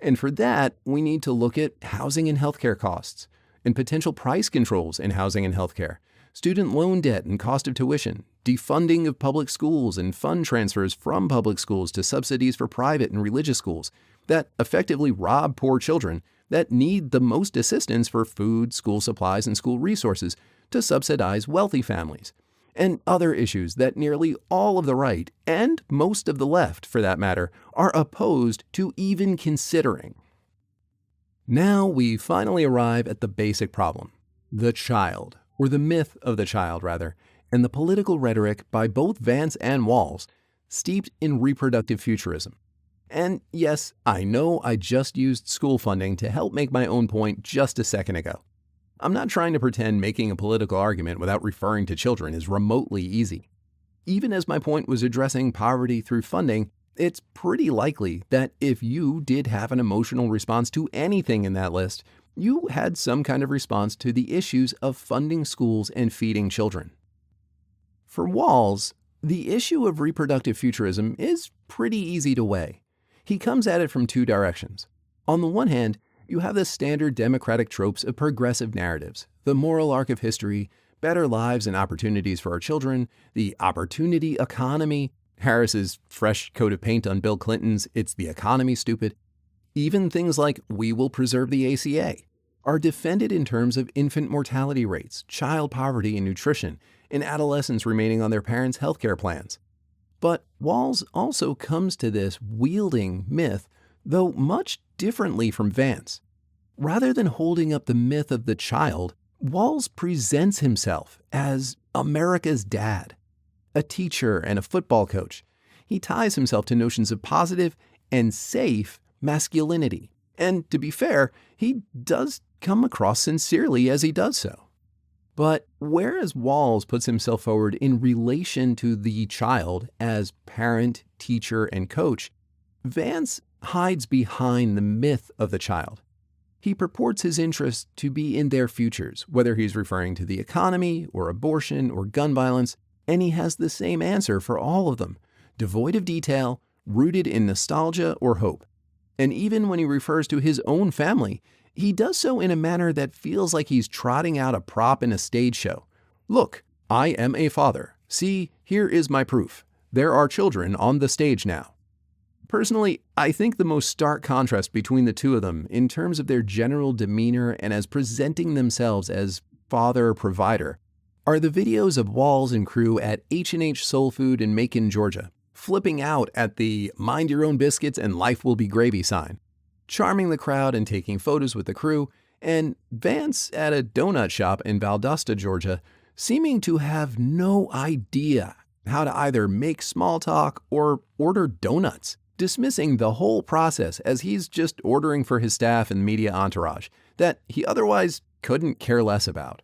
And for that, we need to look at housing and healthcare costs, and potential price controls in housing and healthcare, student loan debt and cost of tuition, defunding of public schools and fund transfers from public schools to subsidies for private and religious schools that effectively rob poor children that need the most assistance for food, school supplies, and school resources to subsidize wealthy families, and other issues that nearly all of the right, and most of the left for that matter, are opposed to even considering. Now we finally arrive at the basic problem, the child, or the myth of the child rather, and the political rhetoric by both Vance and Walz, steeped in reproductive futurism. And yes, I know I just used school funding to help make my own point just a second ago. I'm not trying to pretend making a political argument without referring to children is remotely easy. Even as my point was addressing poverty through funding, it's pretty likely that if you did have an emotional response to anything in that list, you had some kind of response to the issues of funding schools and feeding children. For Walz, the issue of reproductive futurism is pretty easy to weigh. He comes at it from two directions. On the one hand, you have the standard democratic tropes of progressive narratives, the moral arc of history, better lives and opportunities for our children, the opportunity economy, Harris's fresh coat of paint on Bill Clinton's "It's the economy, stupid." Even things like "We will preserve the ACA" are defended in terms of infant mortality rates, child poverty and nutrition, and adolescents remaining on their parents' healthcare plans. But Walz also comes to this wielding myth, though much differently from Vance. Rather than holding up the myth of the child, Walz presents himself as America's dad, a teacher and a football coach. He ties himself to notions of positive and safe masculinity. And to be fair, he does come across sincerely as he does so. But whereas Walz puts himself forward in relation to the child as parent, teacher, and coach, Vance hides behind the myth of the child. He purports his interest to be in their futures, whether he's referring to the economy or abortion or gun violence, and he has the same answer for all of them, devoid of detail, rooted in nostalgia or hope. And even when he refers to his own family, he does so in a manner that feels like he's trotting out a prop in a stage show. Look, I am a father. See, here is my proof. There are children on the stage now. Personally, I think the most stark contrast between the two of them in terms of their general demeanor and as presenting themselves as father-provider are the videos of Walz and crew at H&H Soul Food in Macon, Georgia, flipping out at the "mind your own biscuits and life will be gravy" sign, charming the crowd and taking photos with the crew, and Vance at a donut shop in Valdosta, Georgia, seeming to have no idea how to either make small talk or order donuts, dismissing the whole process as he's just ordering for his staff and media entourage that he otherwise couldn't care less about.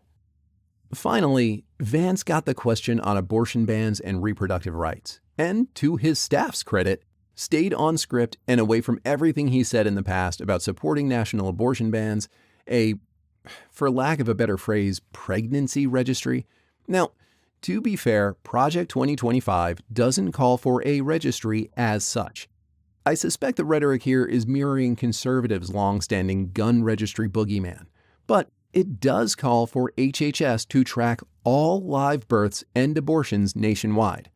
Finally, Vance got the question on abortion bans and reproductive rights, and to his staff's credit, stayed on script and away from everything he said in the past about supporting national abortion bans, a, for lack of a better phrase, pregnancy registry. Now, to be fair, Project 2025 doesn't call for a registry as such. I suspect the rhetoric here is mirroring conservatives' long-standing gun registry boogeyman. But it does call for HHS to track all live births and abortions nationwide.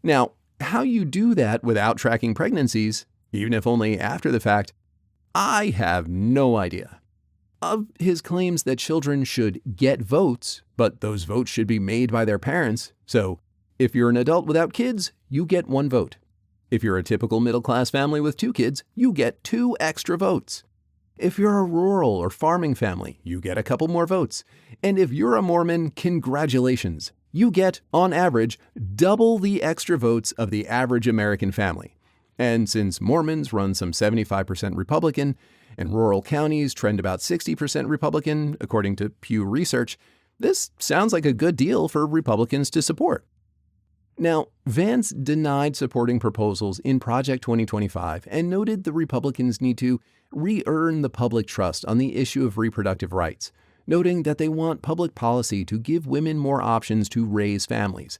Now, how you do that without tracking pregnancies, even if only after the fact, I have no idea. Of his claims that children should get votes, but those votes should be made by their parents, so if you're an adult without kids, you get 1 vote. If you're a typical middle-class family with 2 kids, you get 2 extra votes. If you're a rural or farming family, you get a couple more votes. And if you're a Mormon, congratulations. You get, on average, double the extra votes of the average American family. And since Mormons run some 75% Republican, and rural counties trend about 60% Republican, according to Pew Research, this sounds like a good deal for Republicans to support. Now, Vance denied supporting proposals in Project 2025 and noted the Republicans need to re-earn the public trust on the issue of reproductive rights, noting that they want public policy to give women more options to raise families.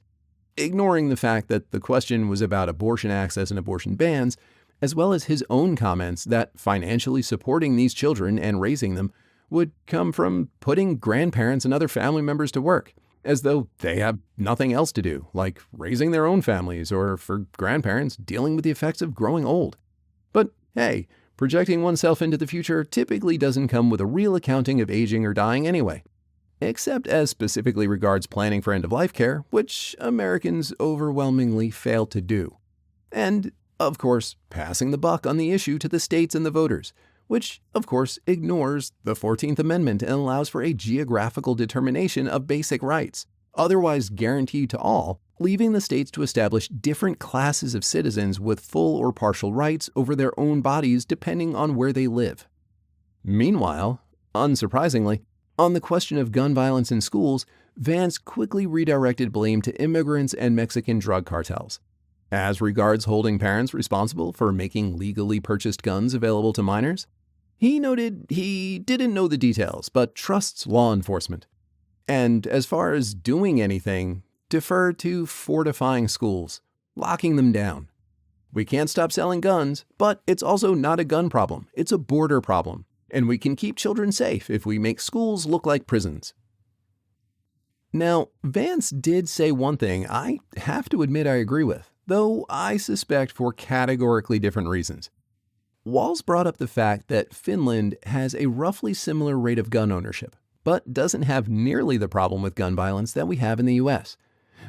Ignoring the fact that the question was about abortion access and abortion bans, as well as his own comments that financially supporting these children and raising them would come from putting grandparents and other family members to work, as though they have nothing else to do, like raising their own families, or for grandparents, dealing with the effects of growing old. But hey, projecting oneself into the future typically doesn't come with a real accounting of aging or dying anyway, except as specifically regards planning for end-of-life care, which Americans overwhelmingly fail to do. And, of course, passing the buck on the issue to the states and the voters, which, of course, ignores the 14th Amendment and allows for a geographical determination of basic rights, otherwise guaranteed to all, leaving the states to establish different classes of citizens with full or partial rights over their own bodies depending on where they live. Meanwhile, unsurprisingly, on the question of gun violence in schools, Vance quickly redirected blame to immigrants and Mexican drug cartels. As regards holding parents responsible for making legally purchased guns available to minors, he noted he didn't know the details, but trusts law enforcement. And as far as doing anything, deferred to fortifying schools, locking them down. We can't stop selling guns, but it's also not a gun problem, it's a border problem. And we can keep children safe if we make schools look like prisons. Now, Vance did say one thing I have to admit I agree with, though I suspect for categorically different reasons. Walz brought up the fact that Finland has a roughly similar rate of gun ownership, but doesn't have nearly the problem with gun violence that we have in the US.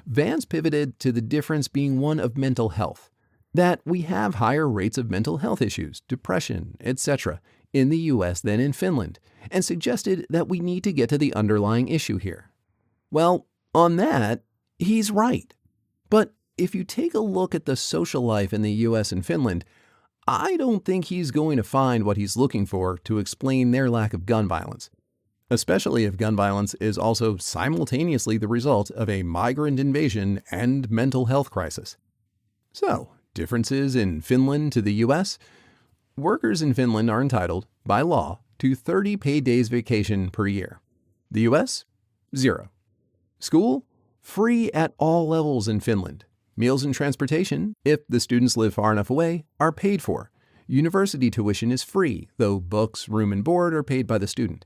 Vance pivoted to the difference being one of mental health, that we have higher rates of mental health issues, depression, etc., in the US than in Finland, and suggested that we need to get to the underlying issue here. Well, on that, he's right. But if you take a look at the social life in the US and Finland, I don't think he's going to find what he's looking for to explain their lack of gun violence, especially if gun violence is also simultaneously the result of a migrant invasion and mental health crisis. So, differences in Finland to the US? Workers in Finland are entitled, by law, to 30 paid days vacation per year. The US? 0. School? Free at all levels in Finland. Meals and transportation, if the students live far enough away, are paid for. University tuition is free, though books, room, and board are paid by the student.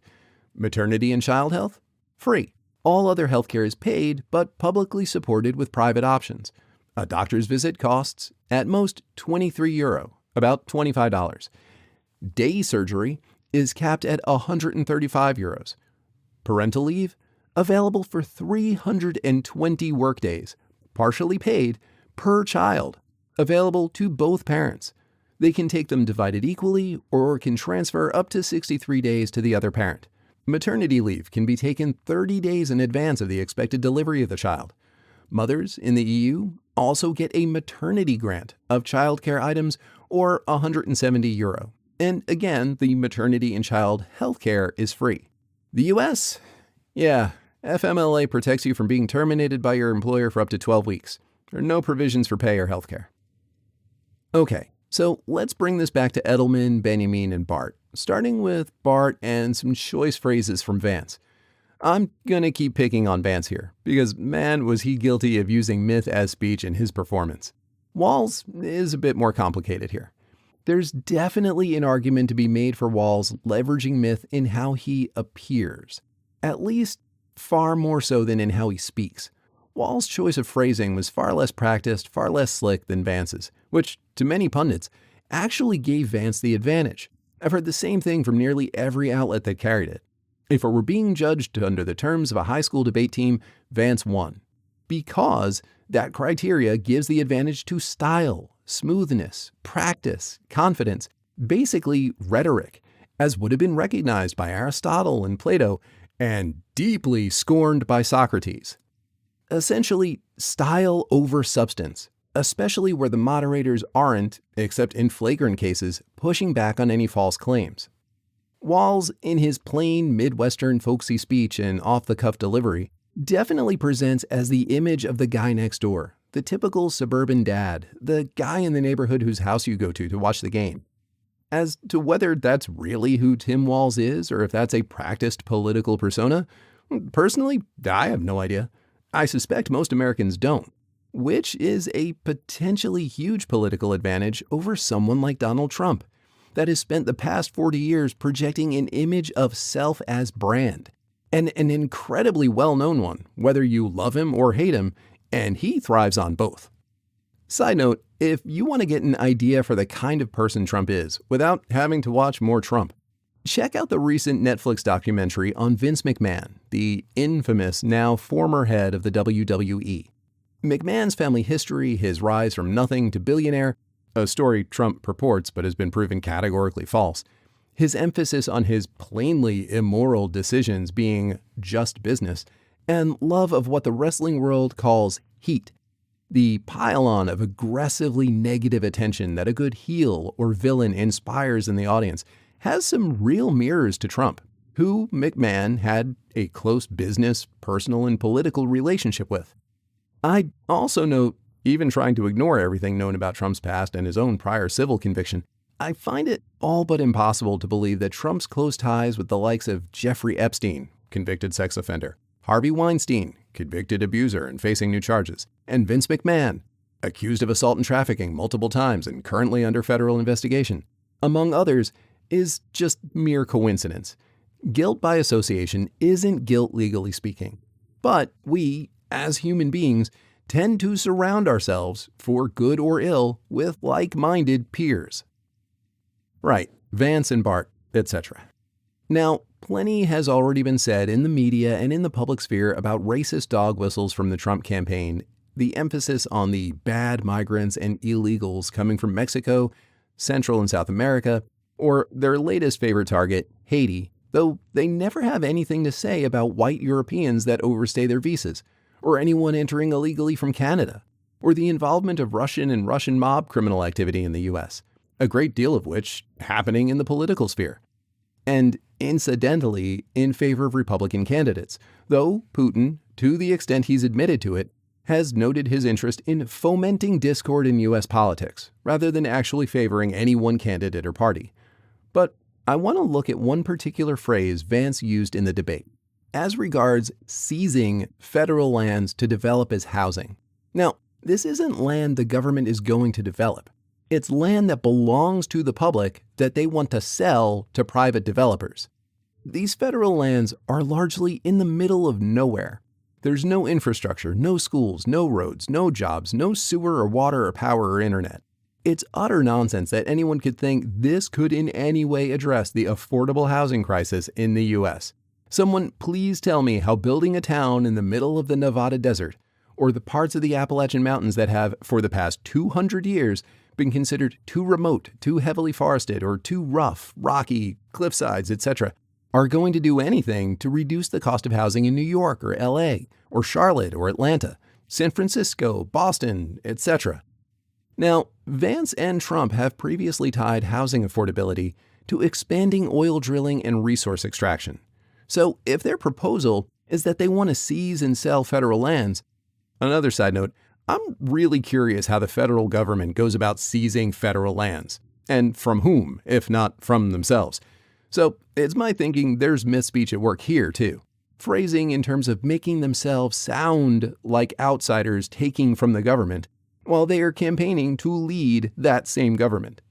Maternity and child health? Free. All other healthcare is paid, but publicly supported with private options. A doctor's visit costs, at most, €23, about $25. Day surgery is capped at €135. Parental leave? Available for 320 workdays, partially paid, per child, available to both parents. They can take them divided equally or can transfer up to 63 days to the other parent. Maternity leave can be taken 30 days in advance of the expected delivery of the child. Mothers in the EU also get a maternity grant of childcare items or €170. And again, the maternity and child health care is free. The US? Yeah, FMLA protects you from being terminated by your employer for up to 12 weeks. There are no provisions for pay or health care. Okay, so let's bring this back to Edelman, Benjamin, and Barthes, starting with Barthes and some choice phrases from Vance. I'm gonna keep picking on Vance here, because man was he guilty of using myth as speech in his performance. Walz is a bit more complicated here. There's definitely an argument to be made for Walz leveraging myth in how he appears. at least far more so than in how he speaks. Walz's choice of phrasing was far less practiced, far less slick than Vance's, which, to many pundits, actually gave Vance the advantage. I've heard the same thing from nearly every outlet that carried it. If it were being judged under the terms of a high school debate team, Vance won. Because that criteria gives the advantage to style, smoothness, practice, confidence, basically rhetoric, as would have been recognized by Aristotle and Plato, and deeply scorned by Socrates. Essentially, style over substance, especially where the moderators aren't, except in flagrant cases, pushing back on any false claims. Walz, in his plain Midwestern folksy speech and off-the-cuff delivery, definitely presents as the image of the guy next door, the typical suburban dad, the guy in the neighborhood whose house you go to watch the game. As to whether that's really who Tim Walz is, or if that's a practiced political persona, personally, I have no idea. I suspect most Americans don't, which is a potentially huge political advantage over someone like Donald Trump, that has spent the past 40 years projecting an image of self as brand, and an incredibly well-known one, whether you love him or hate him, and he thrives on both. Side note, if you want to get an idea for the kind of person Trump is without having to watch more Trump, check out the recent Netflix documentary on Vince McMahon, the infamous, now former head of the WWE. McMahon's family history, his rise from nothing to billionaire, a story Trump purports but has been proven categorically false, his emphasis on his plainly immoral decisions being just business, and love of what the wrestling world calls heat, the pile-on of aggressively negative attention that a good heel or villain inspires in the audience, has some real mirrors to Trump, who McMahon had a close business, personal, and political relationship with. I'd also note, even trying to ignore everything known about Trump's past and his own prior civil conviction, I find it all but impossible to believe that Trump's close ties with the likes of Jeffrey Epstein, convicted sex offender, Harvey Weinstein, convicted abuser and facing new charges, and Vince McMahon, accused of assault and trafficking multiple times and currently under federal investigation, among others, is just mere coincidence. Guilt by association isn't guilt legally speaking, but we, as human beings, tend to surround ourselves, for good or ill, with like-minded peers. Right, Vance and Bart, etc. Now, plenty has already been said in the media and in the public sphere about racist dog whistles from the Trump campaign, the emphasis on the bad migrants and illegals coming from Mexico, Central and South America, or their latest favorite target, Haiti, though they never have anything to say about white Europeans that overstay their visas, or anyone entering illegally from Canada, or the involvement of Russian and Russian mob criminal activity in the US, a great deal of which happening in the political sphere. And incidentally, in favor of Republican candidates, though Putin, to the extent he's admitted to it, has noted his interest in fomenting discord in US politics, rather than actually favoring any one candidate or party. But I want to look at one particular phrase Vance used in the debate, as regards seizing federal lands to develop as housing. Now, this isn't land the government is going to develop. It's land that belongs to the public that they want to sell to private developers. These federal lands are largely in the middle of nowhere. There's no infrastructure, no schools, no roads, no jobs, no sewer or water or power or internet. It's utter nonsense that anyone could think this could in any way address the affordable housing crisis in the US. Someone please tell me how building a town in the middle of the Nevada desert, or the parts of the Appalachian Mountains that have, for the past 200 years, been considered too remote, too heavily forested, or too rough, rocky, cliffsides, etc., are going to do anything to reduce the cost of housing in New York or LA, or Charlotte or Atlanta, San Francisco, Boston, etc. Now, Vance and Trump have previously tied housing affordability to expanding oil drilling and resource extraction. So if their proposal is that they want to seize and sell federal lands, another side note, I'm really curious how the federal government goes about seizing federal lands, and from whom, if not from themselves. So it's my thinking there's misspeech at work here too, phrasing in terms of making themselves sound like outsiders taking from the government, while they are campaigning to lead that same government.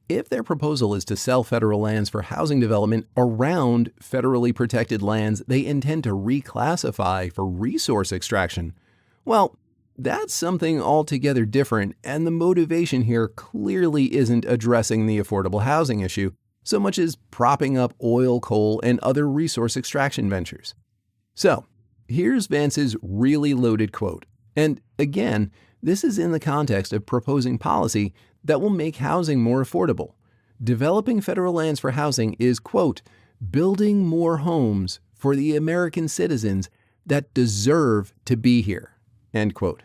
If their proposal is to sell federal lands for housing development around federally protected lands they intend to reclassify for resource extraction, well, that's something altogether different, and the motivation here clearly isn't addressing the affordable housing issue so much as propping up oil, coal, and other resource extraction ventures. So, here's Vance's really loaded quote. And again, this is in the context of proposing policy that will make housing more affordable. Developing federal lands for housing is, quote, building more homes for the American citizens that deserve to be here, end quote.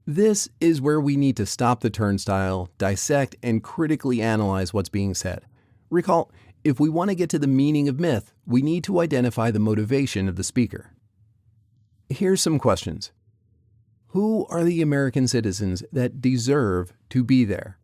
This is where we need to stop the turnstile, dissect, and critically analyze what's being said. Recall, if we want to get to the meaning of myth, we need to identify the motivation of the speaker. Here's some questions. Who are the American citizens that deserve to be there?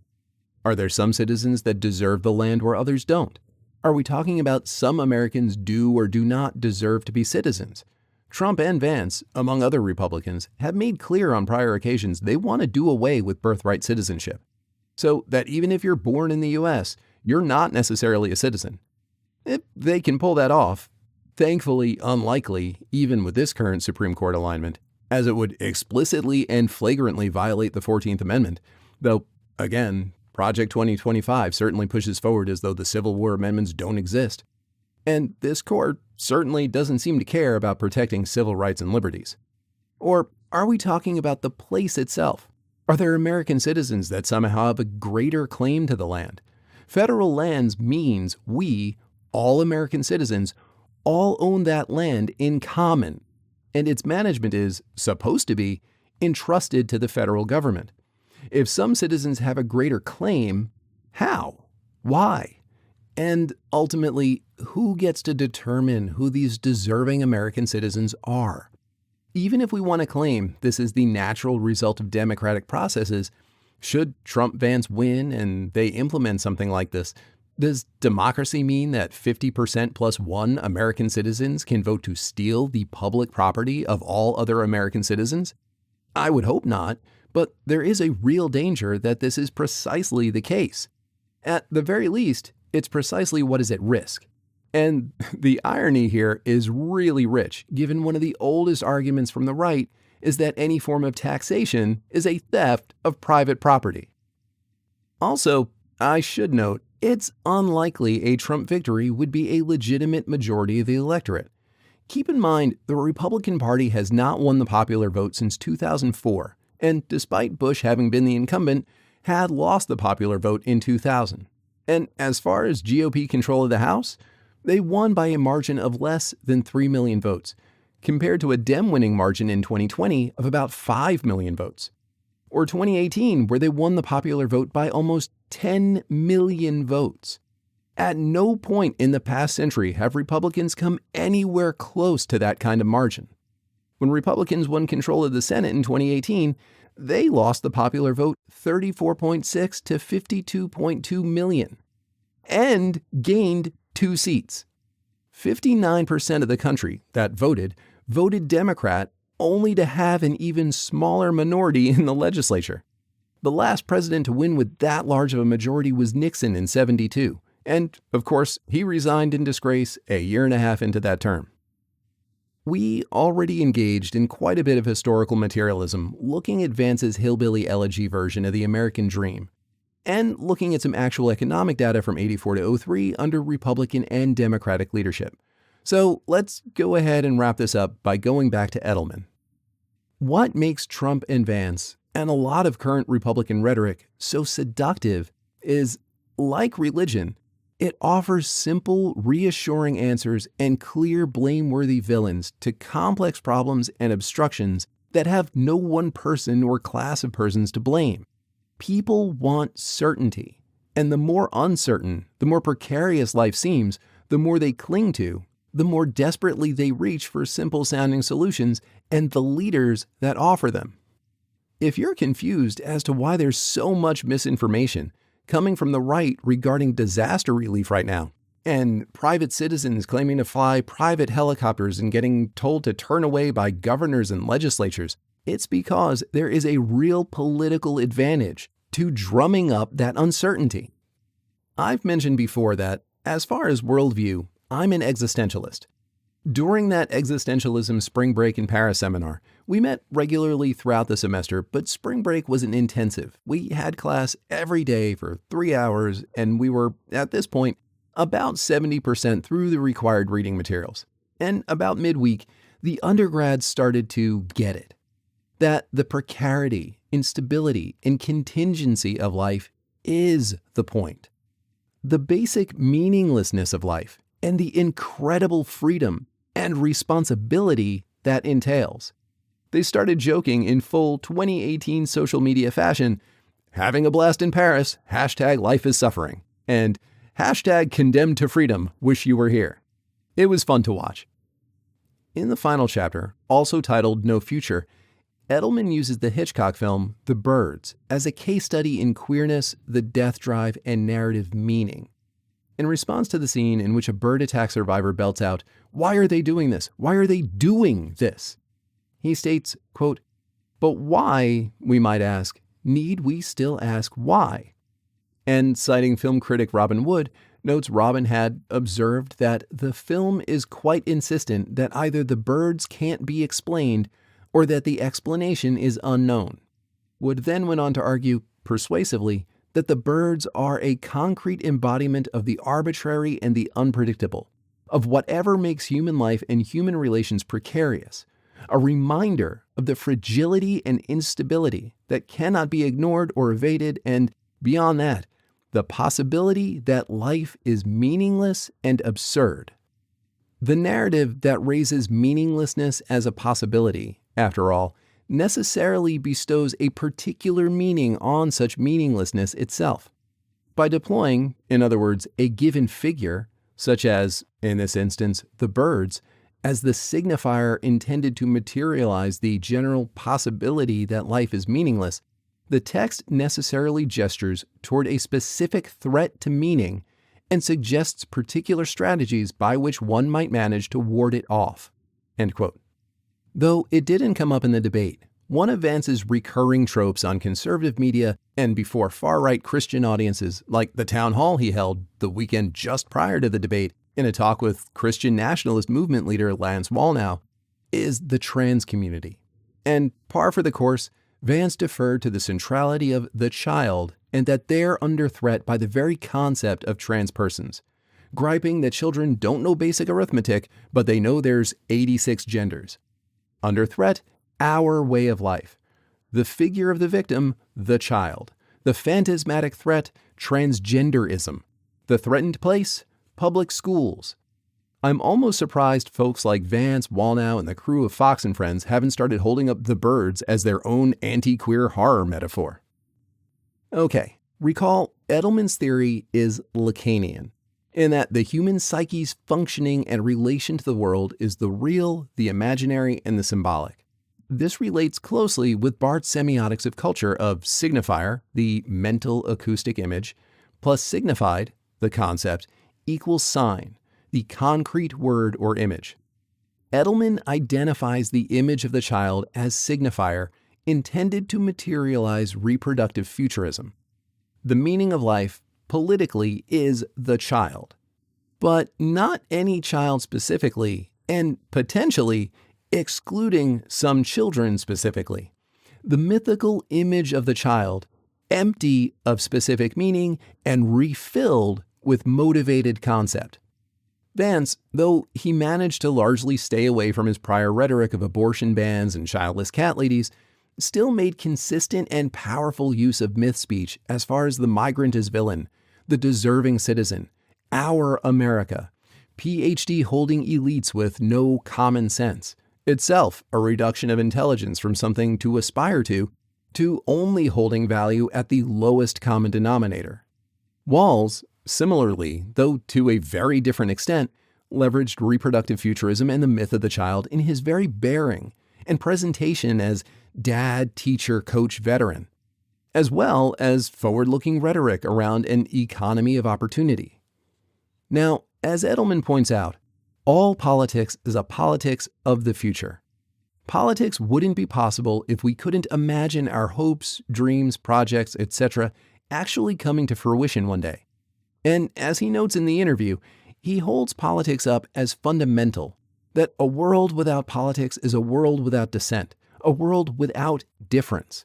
Are there some citizens that deserve the land where others don't? Are we talking about some Americans do or do not deserve to be citizens? Trump and Vance, among other Republicans, have made clear on prior occasions they want to do away with birthright citizenship. So that even if you're born in the U.S., you're not necessarily a citizen. If they can pull that off, thankfully unlikely, even with this current Supreme Court alignment, as it would explicitly and flagrantly violate the 14th Amendment, though, again, Project 2025 certainly pushes forward as though the Civil War amendments don't exist. And this court certainly doesn't seem to care about protecting civil rights and liberties. Or are we talking about the place itself? Are there American citizens that somehow have a greater claim to the land? Federal lands means we, all American citizens, all own that land in common, and its management is, supposed to be, entrusted to the federal government. If some citizens have a greater claim, how? Why? And ultimately, who gets to determine who these deserving American citizens are? Even if we want to claim this is the natural result of democratic processes, should Trump-Vance win and they implement something like this, does democracy mean that 50% plus one American citizens can vote to steal the public property of all other American citizens? I would hope not, but there is a real danger that this is precisely the case. At the very least, it's precisely what is at risk. And the irony here is really rich, given one of the oldest arguments from the right is that any form of taxation is a theft of private property. Also, I should note, it's unlikely a Trump victory would be a legitimate majority of the electorate. Keep in mind, the Republican Party has not won the popular vote since 2004, and despite Bush having been the incumbent, had lost the popular vote in 2000. And as far as GOP control of the House, they won by a margin of less than 3 million votes, compared to a Dem winning margin in 2020 of about 5 million votes. Or 2018, where they won the popular vote by almost 10 million votes. At no point in the past century have Republicans come anywhere close to that kind of margin. When Republicans won control of the Senate in 2018, they lost the popular vote 34.6 to 52.2 million and gained 2 seats. 59% of the country that voted Democrat only to have an even smaller minority in the legislature. The last president to win with that large of a majority was Nixon in '72. And, of course, he resigned in disgrace a year and a half into that term. We already engaged in quite a bit of historical materialism looking at Vance's hillbilly elegy version of the American dream, and looking at some actual economic data from '84 to '03 under Republican and Democratic leadership. So let's go ahead and wrap this up by going back to Edelman. What makes Trump and Vance, and a lot of current Republican rhetoric, so seductive is, like religion, it offers simple, reassuring answers and clear, blameworthy villains to complex problems and obstructions that have no one person or class of persons to blame. People want certainty, and the more uncertain, the more precarious life seems, the more they cling to, the more desperately they reach for simple-sounding solutions and the leaders that offer them. If you're confused as to why there's so much misinformation coming from the right regarding disaster relief right now, and private citizens claiming to fly private helicopters and getting told to turn away by governors and legislatures, it's because there is a real political advantage to drumming up that uncertainty. I've mentioned before that, as far as worldview, I'm an existentialist. During that Existentialism spring break in Paris seminar, we met regularly throughout the semester, but spring break was an intensive. We had class every day for 3 hours, and we were, at this point, about 70% through the required reading materials. And about midweek, the undergrads started to get it. That the precarity, instability, and contingency of life is the point. The basic meaninglessness of life and the incredible freedom and responsibility that entails. They started joking in full 2018 social media fashion, having a blast in Paris, hashtag life is suffering, and hashtag condemned to freedom, wish you were here. It was fun to watch. In the final chapter, also titled No Future, Edelman uses the Hitchcock film The Birds as a case study in queerness, the death drive, and narrative meaning. In response to the scene in which a bird attack survivor belts out, "Why are they doing this? Why are they doing this?" He states, quote, "But why, we might ask, need we still ask why?" And citing film critic Robin Wood, notes Robin had observed that the film is quite insistent that either the birds can't be explained or that the explanation is unknown. Wood then went on to argue, persuasively, that the birds are a concrete embodiment of the arbitrary and the unpredictable, of whatever makes human life and human relations precarious, a reminder of the fragility and instability that cannot be ignored or evaded, and, beyond that, the possibility that life is meaningless and absurd. The narrative that raises meaninglessness as a possibility, after all, necessarily bestows a particular meaning on such meaninglessness itself. By deploying, in other words, a given figure, such as, in this instance, the birds, as the signifier intended to materialize the general possibility that life is meaningless, the text necessarily gestures toward a specific threat to meaning and suggests particular strategies by which one might manage to ward it off. End quote. Though it didn't come up in the debate, one of Vance's recurring tropes on conservative media and before far-right Christian audiences, like the town hall he held the weekend just prior to the debate in a talk with Christian nationalist movement leader Lance Wallnau, is the trans community. And par for the course, Vance deferred to the centrality of the child and that they're under threat by the very concept of trans persons, griping that children don't know basic arithmetic, but they know there's 86 genders. Under threat, our way of life. The figure of the victim, the child. The phantasmatic threat, transgenderism. The threatened place, public schools. I'm almost surprised folks like Vance, Wallnau, and the crew of Fox and Friends haven't started holding up the birds as their own anti-queer horror metaphor. Okay, recall Edelman's theory is Lacanian, in that the human psyche's functioning and relation to the world is the real, the imaginary, and the symbolic. This relates closely with Barthes's semiotics of culture of signifier, the mental acoustic image, plus signified, the concept, equals sign, the concrete word or image. Edelman identifies the image of the child as signifier intended to materialize reproductive futurism. The meaning of life, politically, is the child. But not any child specifically, and potentially excluding some children specifically. The mythical image of the child, empty of specific meaning and refilled with motivated concept. Vance, though he managed to largely stay away from his prior rhetoric of abortion bans and childless cat ladies, still made consistent and powerful use of myth speech as far as the migrant as villain, the deserving citizen, our America, PhD holding elites with no common sense, itself a reduction of intelligence from something to aspire to only holding value at the lowest common denominator. Walz, similarly, though to a very different extent, leveraged reproductive futurism and the myth of the child in his very bearing and presentation as dad, teacher, coach, veteran, as well as forward-looking rhetoric around an economy of opportunity. Now, as Edelman points out, all politics is a politics of the future. Politics wouldn't be possible if we couldn't imagine our hopes, dreams, projects, etc. actually coming to fruition one day. And as he notes in the interview, he holds politics up as fundamental, that a world without politics is a world without dissent, a world without difference.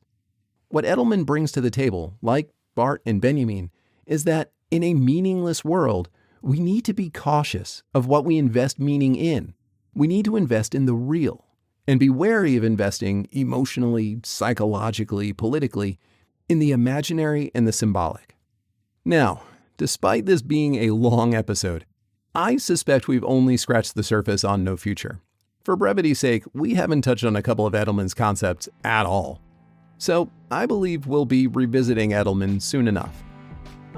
What Edelman brings to the table, like Barthes and Benjamin, is that in a meaningless world, we need to be cautious of what we invest meaning in. We need to invest in the real, and be wary of investing emotionally, psychologically, politically, in the imaginary and the symbolic. Now, despite this being a long episode, I suspect we've only scratched the surface on No Future. For brevity's sake, we haven't touched on a couple of Edelman's concepts at all. So I believe we'll be revisiting Edelman soon enough.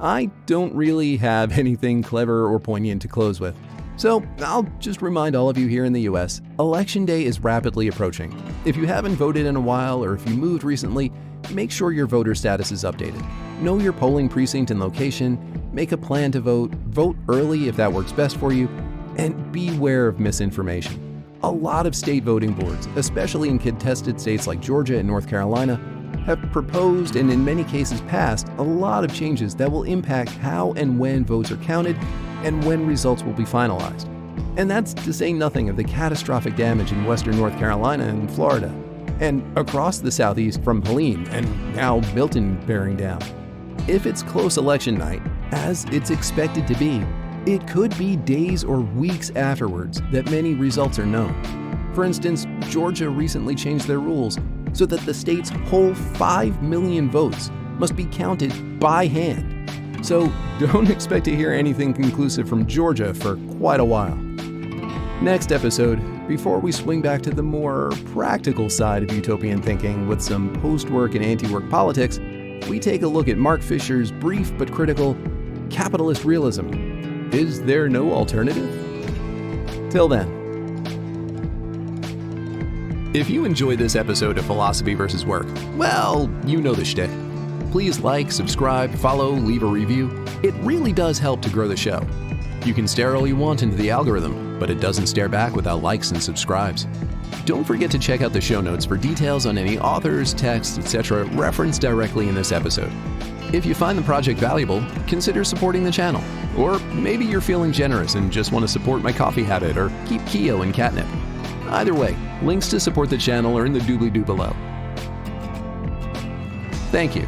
I don't really have anything clever or poignant to close with, so I'll just remind all of you here in the US, Election Day is rapidly approaching. If you haven't voted in a while, or if you moved recently, make sure your voter status is updated. Know your polling precinct and location, make a plan to vote, vote early if that works best for you, and beware of misinformation. A lot of state voting boards, especially in contested states like Georgia and North Carolina, have proposed and in many cases passed a lot of changes that will impact how and when votes are counted and when results will be finalized. And that's to say nothing of the catastrophic damage in western North Carolina and Florida, and across the southeast from Helene and now Milton bearing down. If it's close election night, as it's expected to be, it could be days or weeks afterwards that many results are known. For instance, Georgia recently changed their rules so that the state's whole 5 million votes must be counted by hand. So don't expect to hear anything conclusive from Georgia for quite a while. Next episode, before we swing back to the more practical side of utopian thinking with some post-work and anti-work politics, we take a look at Mark Fisher's brief but critical Capitalist Realism. Is there no alternative? Till then. If you enjoyed this episode of Philosophy vs. Work, well, you know the shtick. Please like, subscribe, follow, leave a review. It really does help to grow the show. You can stare all you want into the algorithm, but it doesn't stare back without likes and subscribes. Don't forget to check out the show notes for details on any authors, texts, etc. referenced directly in this episode. If you find the project valuable, consider supporting the channel. Or maybe you're feeling generous and just want to support my coffee habit or keep Keo in catnip. Either way, links to support the channel are in the doobly-doo below. Thank you.